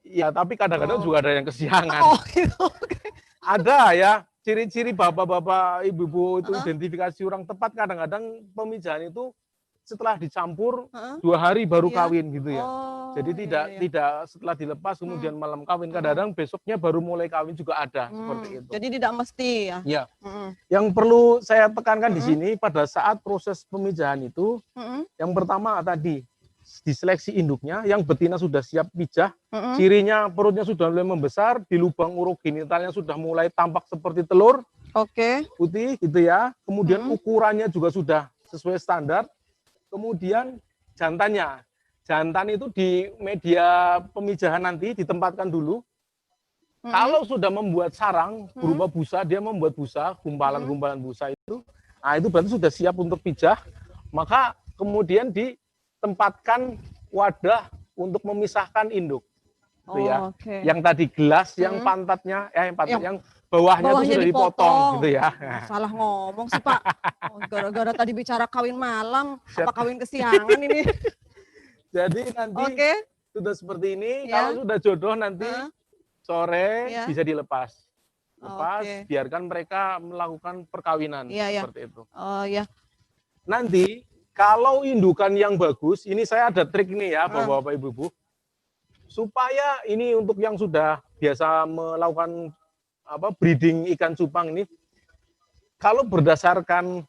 Ya, tapi kadang-kadang juga ada yang kesiangan. Oh gitu. Ada ya, ciri-ciri bapak-bapak, ibu-ibu itu identifikasi orang tepat, kadang-kadang pemijahan itu setelah dicampur 2 hari baru Iya. kawin gitu ya. Oh, Jadi iya, tidak setelah dilepas kemudian malam kawin, kadang-kadang besoknya baru mulai kawin juga ada seperti itu. Jadi tidak mesti ya? Ya. Yang perlu saya tekankan di sini pada saat proses pemijahan itu, yang pertama tadi diseleksi induknya, yang betina sudah siap pijah, cirinya perutnya sudah mulai membesar, di lubang urogenitalnya sudah mulai tampak seperti telur, putih gitu ya. Kemudian ukurannya juga sudah sesuai standar. Kemudian jantannya, jantan itu di media pemijahan nanti ditempatkan dulu. Kalau sudah membuat sarang berupa busa, dia membuat busa, gumpalan-gumpalan busa itu, nah itu berarti sudah siap untuk pijah. Maka kemudian ditempatkan wadah untuk memisahkan induk. Gitu ya. Yang tadi gelas, yang pantatnya, yang bawahnya itu sudah dipotong gitu ya. Salah ngomong sih Pak. Oh, gara-gara tadi bicara kawin malam, apa kawin kesiangan ini? Jadi nanti sudah seperti ini, kalau sudah jodoh nanti sore bisa dilepas. Lepas, biarkan mereka melakukan perkawinan seperti itu. Oh ya. Nanti kalau indukan yang bagus, ini saya ada trik nih ya, Bapak-bapak, Ibu-ibu. Supaya ini untuk yang sudah biasa melakukan breeding ikan cupang ini, kalau berdasarkan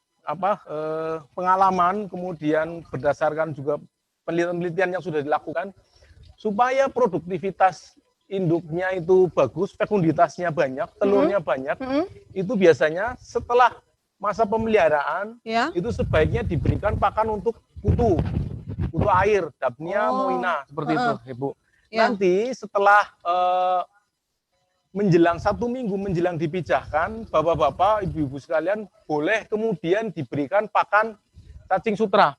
pengalaman, kemudian berdasarkan juga penelitian yang sudah dilakukan, supaya produktivitas induknya itu bagus, fekunditasnya banyak, telurnya banyak, itu biasanya setelah masa pemeliharaan, itu sebaiknya diberikan pakan untuk kutu air, Daphnia moina, seperti itu, Ibu. Nanti setelah menjelang 1 minggu menjelang dipijahkan, bapak-bapak, ibu-ibu sekalian boleh kemudian diberikan pakan cacing sutra.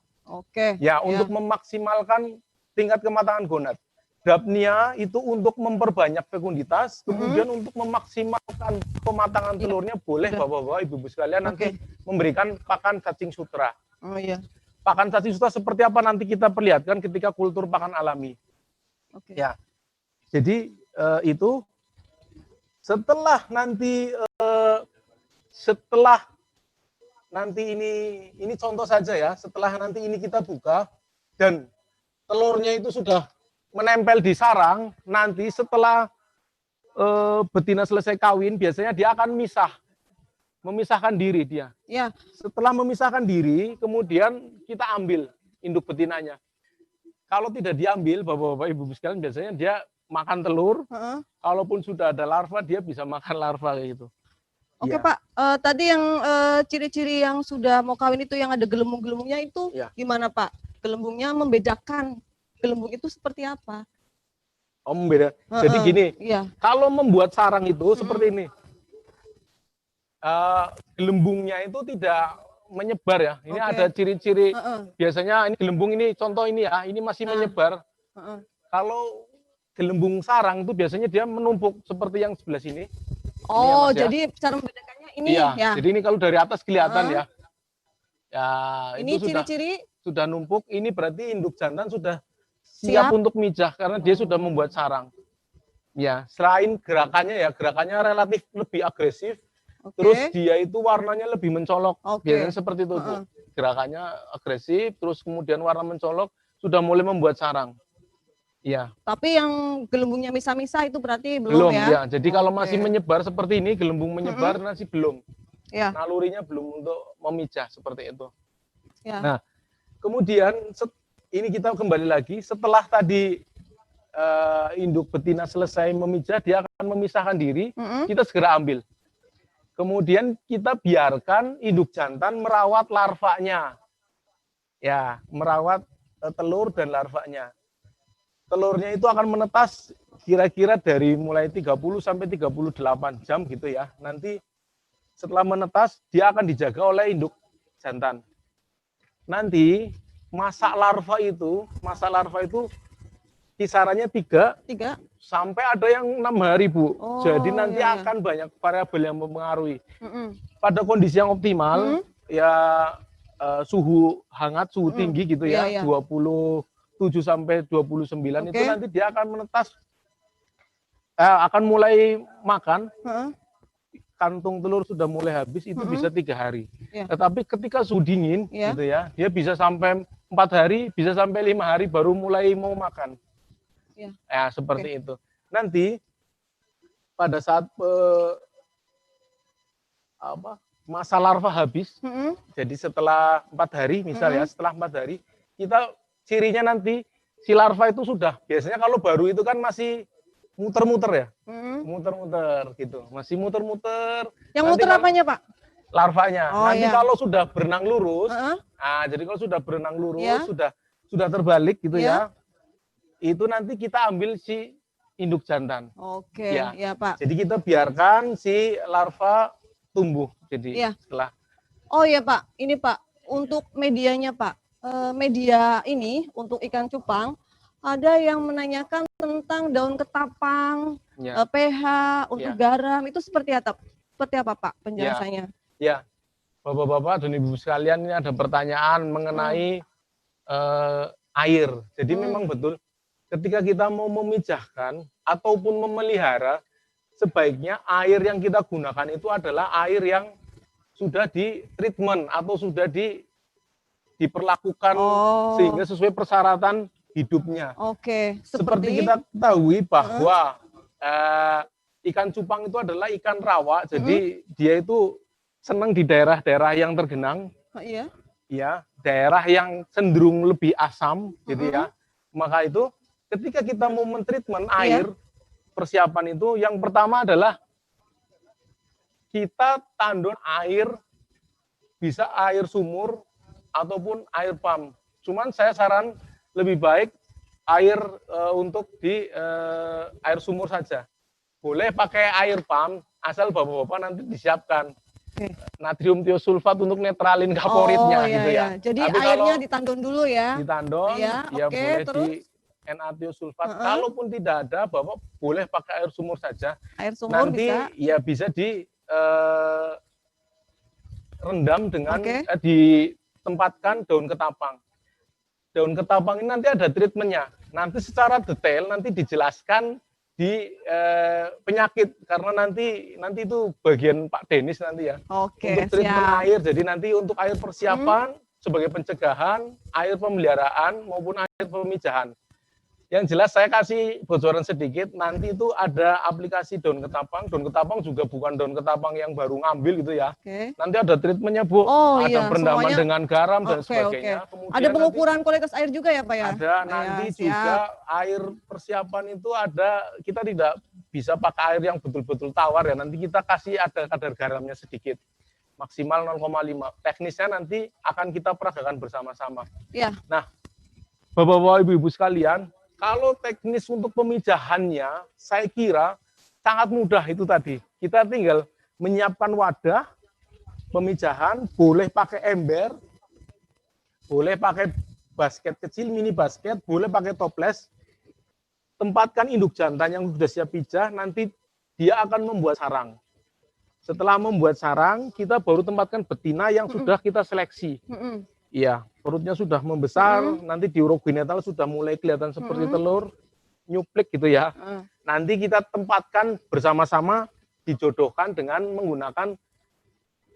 Ya, untuk memaksimalkan tingkat kematangan gonad. Daphnia itu untuk memperbanyak fekunditas, kemudian untuk memaksimalkan kematangan telurnya boleh bapak-bapak, ibu-ibu sekalian nanti memberikan pakan cacing sutra. Oh iya. Pakan cacing sutra seperti apa nanti kita perlihatkan ketika kultur pakan alami. Ya, jadi itu setelah nanti ini contoh saja ya, setelah nanti ini kita buka dan telurnya itu sudah menempel di sarang, nanti setelah betina selesai kawin biasanya dia akan memisahkan diri dia. Ya. Setelah memisahkan diri, kemudian kita ambil induk betinanya. Kalau tidak diambil, bapak-bapak, ibu-ibu sekalian, biasanya dia makan telur. Kalaupun sudah ada larva, dia bisa makan larva kayak gitu. Oke Pak, tadi yang ciri-ciri yang sudah mau kawin itu yang ada gelembung-gelembungnya itu gimana Pak? Gelembungnya membedakan gelembung itu seperti apa? Oh, beda. Jadi gini, kalau membuat sarang itu seperti ini. Gelembungnya itu tidak menyebar ya. Ini ada ciri-ciri. Biasanya ini gelembung ini, contoh ini ya, ini masih menyebar. Kalau gelembung sarang itu biasanya dia menumpuk seperti yang sebelah sini. Oh, ini ya, jadi cara membedakannya ini ya. Jadi ini kalau dari atas kelihatan ya. Ya, ini itu ciri-ciri sudah numpuk. Ini berarti induk jantan sudah siap untuk mijah karena dia sudah membuat sarang. Ya, selain gerakannya relatif lebih agresif, terus dia itu warnanya lebih mencolok. Oke. Biasanya seperti itu, Bu. Gerakannya agresif, terus kemudian warna mencolok, sudah mulai membuat sarang. Iya. Tapi yang gelembungnya misa-misa itu berarti Belum ya? ya. Jadi kalau masih menyebar seperti ini, gelembung menyebar masih belum. Ya. Nalurinya belum untuk memijah seperti itu. Ya. Nah, kemudian ini kita kembali lagi setelah tadi induk betina selesai memijah, dia akan memisahkan diri, kita segera ambil. Kemudian kita biarkan induk jantan merawat larvanya. Ya, merawat telur dan larvanya. Telurnya itu akan menetas kira-kira dari mulai 30 sampai 38 jam gitu ya. Nanti setelah menetas, dia akan dijaga oleh induk jantan. Nanti masa larva itu kisarannya 3 sampai ada yang 6 hari, Bu. Oh, jadi nanti akan banyak variabel yang mempengaruhi. Pada kondisi yang optimal, ya suhu hangat, suhu tinggi gitu ya, 27 sampai 29 itu nanti dia akan menetas, akan mulai makan. Kantung telur sudah mulai habis, itu bisa 3 hari. Tetapi ketika suhu dingin, gitu ya, dia bisa sampai 4 hari, bisa sampai 5 hari baru mulai mau makan. Ya, seperti itu. Nanti pada saat masa larva habis, jadi setelah 4 hari, misalnya setelah 4 hari, kita cirinya nanti si larva itu sudah, biasanya kalau baru itu kan masih muter-muter ya, muter-muter gitu, masih muter-muter. Yang muter apanya, Pak? Larvanya. Nanti kalau sudah berenang lurus, nah jadi kalau sudah berenang lurus, sudah terbalik gitu ya, itu nanti kita ambil si induk jantan. Oke, ya Pak. Jadi kita biarkan si larva tumbuh. Jadi setelah. Oh ya Pak, ini Pak, untuk medianya Pak, media ini untuk ikan cupang, ada yang menanyakan tentang daun ketapang, pH, untuk garam, itu seperti apa Pak penjelasannya? Ya, Bapak-bapak dan Ibu sekalian, ini ada pertanyaan mengenai air. Jadi memang betul, ketika kita mau memijahkan ataupun memelihara, sebaiknya air yang kita gunakan itu adalah air yang sudah di treatment atau sudah diperlakukan sehingga sesuai persyaratan hidupnya. Seperti kita ketahui bahwa ikan cupang itu adalah ikan rawa, jadi dia itu senang di daerah-daerah yang tergenang, ya, daerah yang cenderung lebih asam, gitu ya. Maka itu ketika kita mau mentreatment air, persiapan itu yang pertama adalah kita tandon air, bisa air sumur ataupun air pump. Cuman saya saran lebih baik air untuk di air sumur saja. Boleh pakai air pump, asal bapak-bapak nanti disiapkan natrium tiosulfat untuk netralin kaporitnya, gitu ya. Jadi tapi airnya ditandon dulu ya. Ditandon, ya boleh terus di Na-tiosulfat. Kalaupun tidak ada, bapak boleh pakai air sumur saja. Air sumur nanti bisa. Ya bisa di rendam dengan ditempatkan daun ketapang. Daun ketapang ini nanti ada treatmentnya. Nanti secara detail nanti dijelaskan di penyakit, karena nanti itu bagian Pak Denis nanti ya. Untuk treatment air, jadi nanti untuk air persiapan sebagai pencegahan, air pemeliharaan maupun air pemijahan. Yang jelas saya kasih bocoran sedikit, nanti itu ada aplikasi daun ketapang. Daun ketapang juga bukan daun ketapang yang baru ngambil gitu ya. Nanti ada treatmentnya, Bu. Ada perendaman semuanya dengan garam dan sebagainya. Ada pengukuran kualitas air juga ya Pak ya? Ada, nanti juga air persiapan itu ada, kita tidak bisa pakai air yang betul-betul tawar ya. Nanti kita kasih ada kadar garamnya sedikit. Maksimal 0,5. Teknisnya nanti akan kita peragakan bersama-sama. Nah, Bapak-bapak, Ibu-ibu sekalian, kalau teknis untuk pemijahannya, saya kira sangat mudah itu tadi. Kita tinggal menyiapkan wadah pemijahan, boleh pakai ember, boleh pakai basket kecil, mini basket, boleh pakai toples. Tempatkan induk jantan yang sudah siap pijah, nanti dia akan membuat sarang. Setelah membuat sarang, kita baru tempatkan betina yang sudah kita seleksi. Iya, perutnya sudah membesar, nanti di urogenetal sudah mulai kelihatan seperti telur, nyuplik gitu ya. Nanti kita tempatkan bersama-sama, dijodohkan dengan menggunakan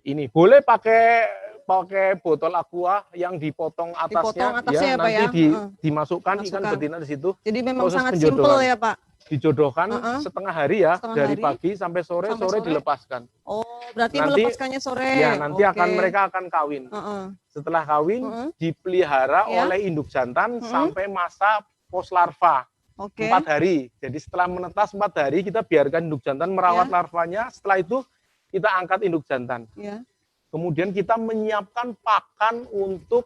ini boleh pakai botol aqua yang dipotong Dipotong atasnya, atasnya ya, Pak, nanti ya? dimasukkan ikan Masukkan. betina di situ. Jadi memang Proses sangat penjodohan. simpel ya, Pak. Dijodohkan setengah hari ya, Setengah dari hari. pagi sampai sore, Sampai sore sore. dilepaskan. Oh, berarti Nanti- melepaskannya sore. Ya, nanti Oke. mereka akan kawin. Heeh. Setelah kawin, Heeh. dipelihara Ya. oleh induk jantan Mm-mm. sampai masa pos larva. Oke. 4 hari. Jadi setelah menetas 4 hari, kita biarkan induk jantan merawat Ya. larvanya. Setelah itu kita angkat induk jantan. Ya. Kemudian kita menyiapkan pakan untuk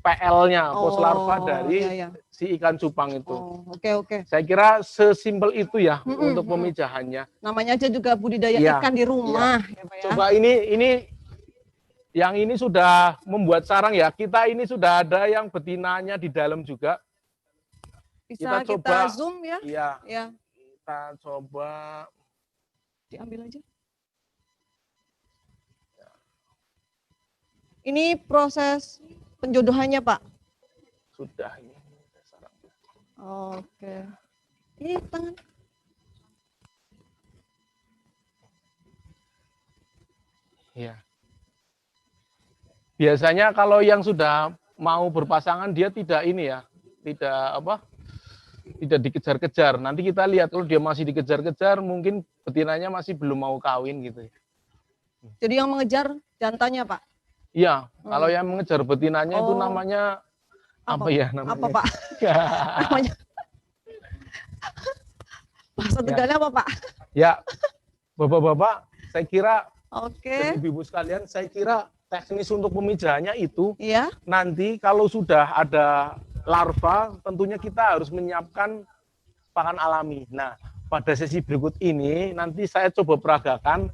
PL-nya, pos larva dari iya. si ikan cupang itu. Oh, oke. Saya kira sesimpel itu ya Mm-mm, untuk mm-mm. pemijahannya. Namanya aja juga budidaya Iya, ikan di rumah, ya, Pak, ya. Coba ini yang ini sudah membuat sarang ya. Kita ini sudah ada yang betinanya di dalam juga. Bisa kita coba- zoom ya? Iya, Ya, kita coba. diambil aja. Ini proses penjodohannya, Pak. Sudah ini. Sarang. Oke. Ini tangan. Iya. Biasanya kalau yang sudah mau berpasangan dia tidak ini ya, tidak dikejar-kejar. Nanti kita lihat kalau dia masih dikejar-kejar, mungkin betinanya masih belum mau kawin gitu. Jadi yang mengejar jantannya, Pak. Iya, kalau yang mengejar betinanya itu Oh. namanya apa ya namanya? Apa, Pak? Namanya. Bahasa Tegalnya apa, Pak? Ya, bapak-bapak, saya kira Oke. dan ibu-ibu sekalian, saya kira teknis untuk pemijahannya itu Iya. nanti kalau sudah ada larva, tentunya kita harus menyiapkan pakan alami. Nah, pada sesi berikut ini nanti saya coba peragakan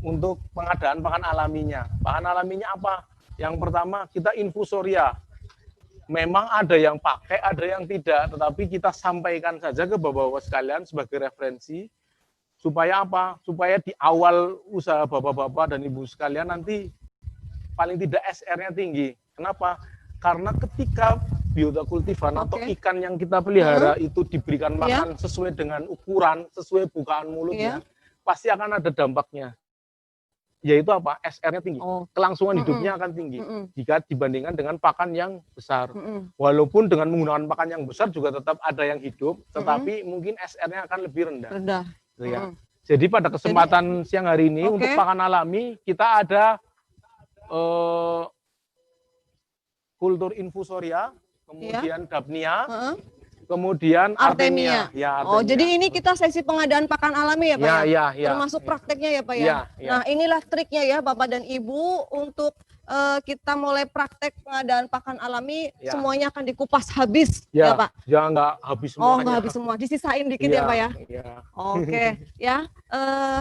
untuk pengadaan pakan alaminya. Pakan alaminya apa? Yang pertama kita infusoria. Memang ada yang pakai, ada yang tidak, tetapi kita sampaikan saja ke bapak-bapak sekalian sebagai referensi supaya apa? Supaya di awal usaha bapak-bapak dan ibu sekalian nanti paling tidak SR-nya tinggi. Kenapa? Karena ketika biota kultifan atau ikan yang kita pelihara itu diberikan makan sesuai dengan ukuran, sesuai bukaan mulutnya, pasti akan ada dampaknya. Yaitu apa? SR-nya tinggi. Kelangsungan hidupnya akan tinggi jika dibandingkan dengan pakan yang besar. Walaupun dengan menggunakan pakan yang besar juga tetap ada yang hidup, tetapi mungkin SR-nya akan lebih rendah. Gitu ya. Jadi pada kesempatan siang hari ini untuk pakan alami kita ada kultur infusoria, kemudian Dapnia, kemudian Artemia. Ya, Artemia. Oh, jadi ini kita sesi pengadaan pakan alami ya, Pak? Ya. Termasuk prakteknya ya, Pak ya? Nah, inilah triknya ya, Bapak dan Ibu, untuk kita mulai praktek pengadaan pakan alami, semuanya akan dikupas habis, ya Pak? Ya, nggak habis semuanya. Oh, nggak habis semua, disisain dikit ya, Pak ya? Oke, ya.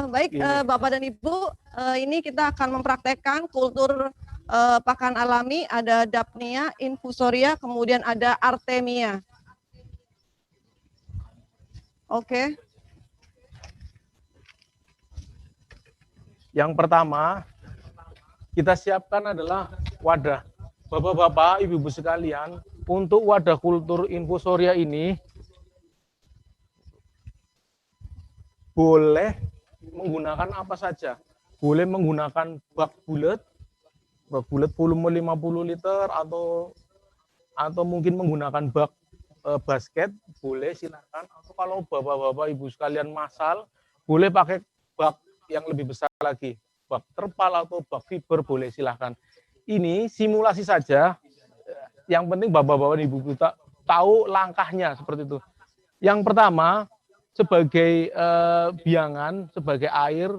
Baik, Bapak dan Ibu, ini kita akan mempraktekkan kultur pakan alami, ada Dapnia, Infusoria, kemudian ada Artemia. Oke. Yang pertama, kita siapkan adalah wadah. Bapak-bapak, ibu-ibu sekalian, untuk wadah kultur infusoria ini boleh menggunakan apa saja. Boleh menggunakan bak bulat volume 50 liter atau mungkin menggunakan bak basket, boleh silakan. Atau kalau bapak-bapak ibu sekalian masal, boleh pakai bak yang lebih besar lagi, bak terpal atau bak fiber, boleh silakan. Ini simulasi saja. Yang penting bapak-bapak ibu kita tahu langkahnya seperti itu. Yang pertama, sebagai biangan, sebagai air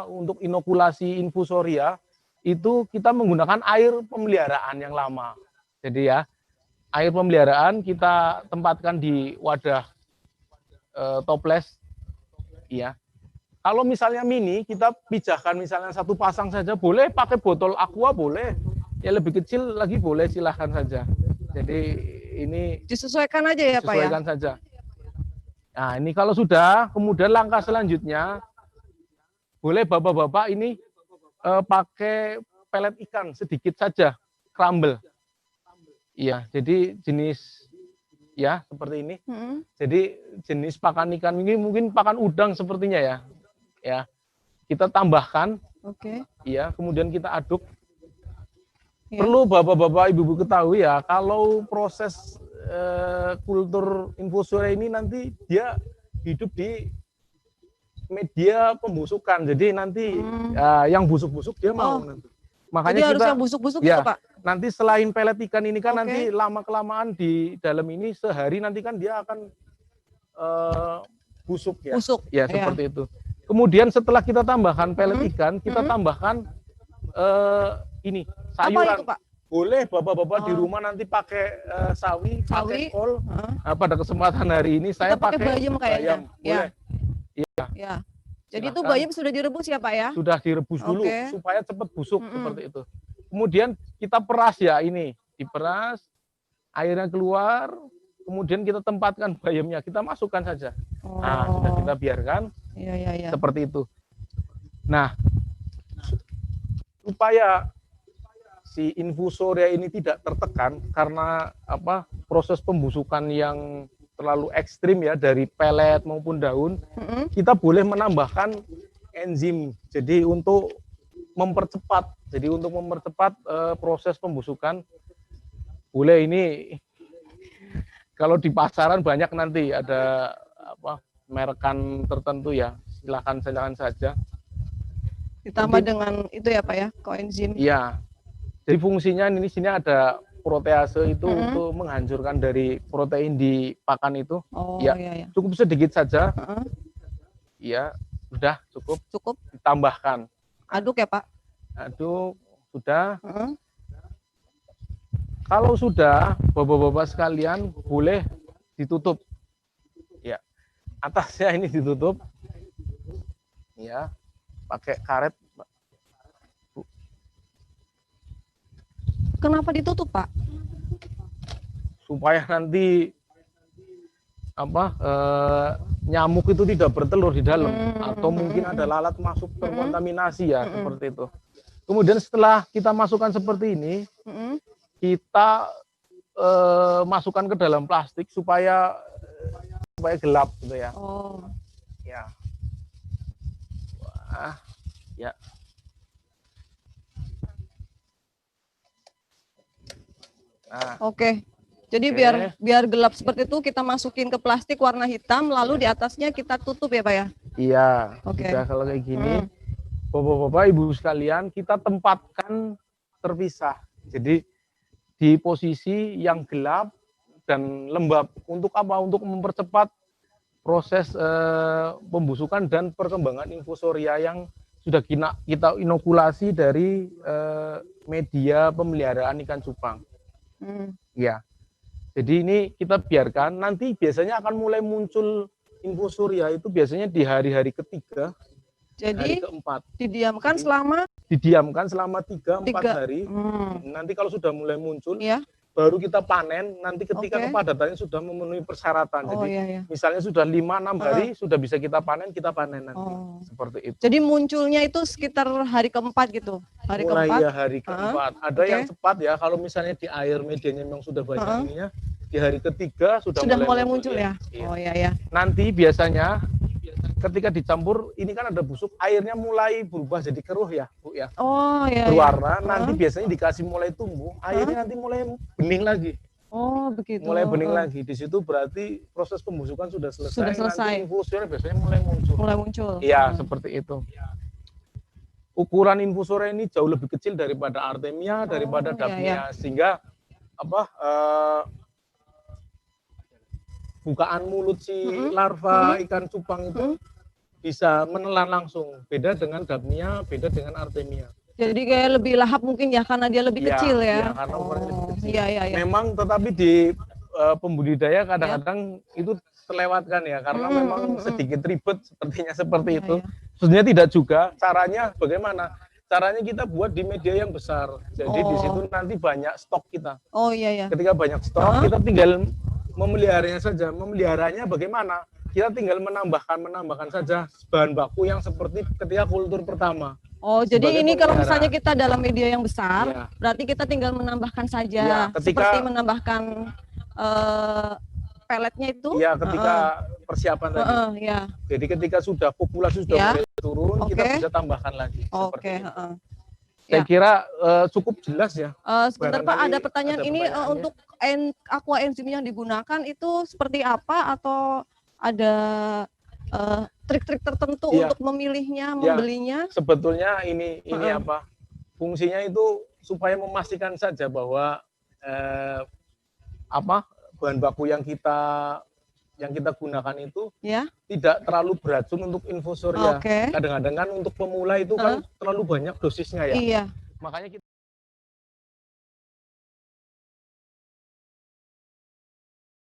untuk inokulasi infusoria, itu kita menggunakan air pemeliharaan yang lama. Jadi ya, air pemeliharaan kita tempatkan di wadah toples, ya. Kalau misalnya mini, kita pijahkan misalnya satu pasang saja, boleh pakai botol aqua, boleh. Ya lebih kecil lagi boleh, silahkan saja. Jadi ini disesuaikan aja ya, Pak ya? Sesuaikan saja. Nah ini kalau sudah, kemudian langkah selanjutnya, boleh bapak-bapak ini pakai pelet ikan sedikit saja, crumble. Iya, jadi jenis ya seperti ini. Jadi jenis pakan ikan ini mungkin pakan udang sepertinya ya. Ya, kita tambahkan Oke. Iya, kemudian kita aduk. Ya. Perlu bapak-bapak, ibu-ibu ketahui ya, kalau proses kultur infusoria ini nanti dia hidup di media pembusukan. Jadi nanti yang busuk-busuk dia mau nanti. Makanya jadi harus kita yang busuk-busuk ya, gitu, Pak? nanti selain pelet ikan ini kan Oke. nanti lama-kelamaan di dalam ini sehari nanti kan dia akan busuk ya. Busuk. Ya, seperti itu. Kemudian setelah kita tambahkan pelet ikan, kita tambahkan ini sayuran. Apa itu, Pak? Boleh bapak-bapak di rumah nanti pakai sawi, pakai kol. Nah, pada kesempatan hari ini saya pakai bayam kayaknya. Boleh. Iya. Ya. Jadi itu Silakan. bayam sudah direbus ya, Pak ya? Sudah direbus dulu Oke. supaya cepat busuk seperti itu. Kemudian kita peras ya ini, diperas, airnya keluar, kemudian kita tempatkan bayamnya, kita masukkan saja. Nah, sudah kita biarkan. Iya. Seperti itu. Nah, supaya si infusoria ini tidak tertekan karena proses pembusukan yang terlalu ekstrim ya dari pelet maupun daun, kita boleh menambahkan enzim. Jadi untuk mempercepat, proses pembusukan, boleh ini kalau di pasaran banyak nanti ada merekan tertentu ya, silakan saja. Ditambah dengan itu ya, Pak ya, koenzim. Iya. Jadi fungsinya ini sini ada protease itu untuk menghancurkan dari protein di pakan itu. Oh, ya. iya. Cukup sedikit saja. Iya, sudah cukup. Cukup. Ditambahkan. Aduk ya, Pak. Aduk, sudah. Kalau sudah, bapak-bapak sekalian boleh ditutup. Ya. Atasnya ini ditutup. Ya. Pakai karet. Kenapa ditutup, Pak? Supaya nanti nyamuk itu tidak bertelur di dalam atau mungkin ada lalat masuk terkontaminasi ya, seperti itu. Kemudian setelah kita masukkan seperti ini, kita masukkan ke dalam plastik supaya gelap gitu ya. Oh. Ya. Wah, ya. Nah, Oke. Jadi biar gelap seperti itu kita masukin ke plastik warna hitam, lalu di atasnya kita tutup ya, Pak ya? Iya. Oke. Sudah kalau kayak gini, bapak-bapak, ibu sekalian, kita tempatkan terpisah. Jadi di posisi yang gelap dan lembab. Untuk apa? Untuk mempercepat proses pembusukan dan perkembangan infusoria yang sudah kita inokulasi dari media pemeliharaan ikan cupang. Ya, jadi ini kita biarkan. Nanti biasanya akan mulai muncul infusoria itu biasanya di hari-hari ketiga, jadi hari keempat. Didiamkan selama 3-4 hari. Nanti kalau sudah mulai muncul, baru kita panen. Nanti ketika kepadatannya sudah memenuhi persyaratan. Jadi misalnya sudah 5-6 hari sudah bisa kita panen nanti. Seperti itu. Jadi munculnya itu sekitar hari keempat gitu. Hari keempat. Ada yang cepat ya, kalau misalnya di air medianya memang sudah banyak ininya, di hari ketiga sudah mulai muncul ya. Oh iya. Nanti biasanya ketika dicampur ini kan ada busuk, airnya mulai berubah jadi keruh ya, Bu ya. Oh iya. Berwarna, nanti biasanya dikasih mulai tumbuh, airnya nanti mulai bening lagi. Oh begitu. Mulai bening lagi. Di situ berarti proses pembusukan sudah selesai. Sudah selesai. Nanti infusoria biasanya mulai muncul. Iya, seperti itu. Ukuran infusoria ini jauh lebih kecil daripada artemia, daripada daphnia, sehingga bukaan mulut si larva ikan cupang itu bisa menelan langsung. Beda dengan daphnia, beda dengan artemia. Jadi kayak lebih lahap mungkin ya, karena dia lebih kecil ya. Iya, karena ukurannya lebih kecil. Iya. Memang tetapi di pembudidaya kadang-kadang itu terlewatkan ya, karena memang sedikit ribet sepertinya seperti itu. Sebenarnya tidak juga. Caranya bagaimana? Caranya kita buat di media yang besar. Jadi di situ nanti banyak stok kita. Oh iya. Ketika banyak stok, kita tinggal memeliharanya saja. Memeliharanya bagaimana? Kita tinggal menambahkan saja bahan baku yang seperti ketika kultur pertama. Oh, jadi ini kalau misalnya kita dalam media yang besar, berarti kita tinggal menambahkan saja, seperti menambahkan peletnya itu. Iya, ketika persiapan tadi. Jadi ketika sudah populasi sudah mulai turun, Oke. kita bisa tambahkan lagi. Oke, seperti itu. heeh. Saya Ya. kira cukup jelas ya. Sebentar Pak, Barangkali ada pertanyaan ada ini pertanyaannya. untuk aqua enzim yang digunakan itu seperti apa atau ada trik-trik tertentu Iya. untuk memilihnya, Ya, membelinya? sebetulnya ini Heeh. apa? Fungsinya itu supaya memastikan saja bahwa bahan baku yang kita gunakan itu Ya. tidak terlalu beracun untuk infusoria. Oke. Kadang-kadang kan untuk pemula itu kan terlalu banyak dosisnya ya. Iya. Makanya kita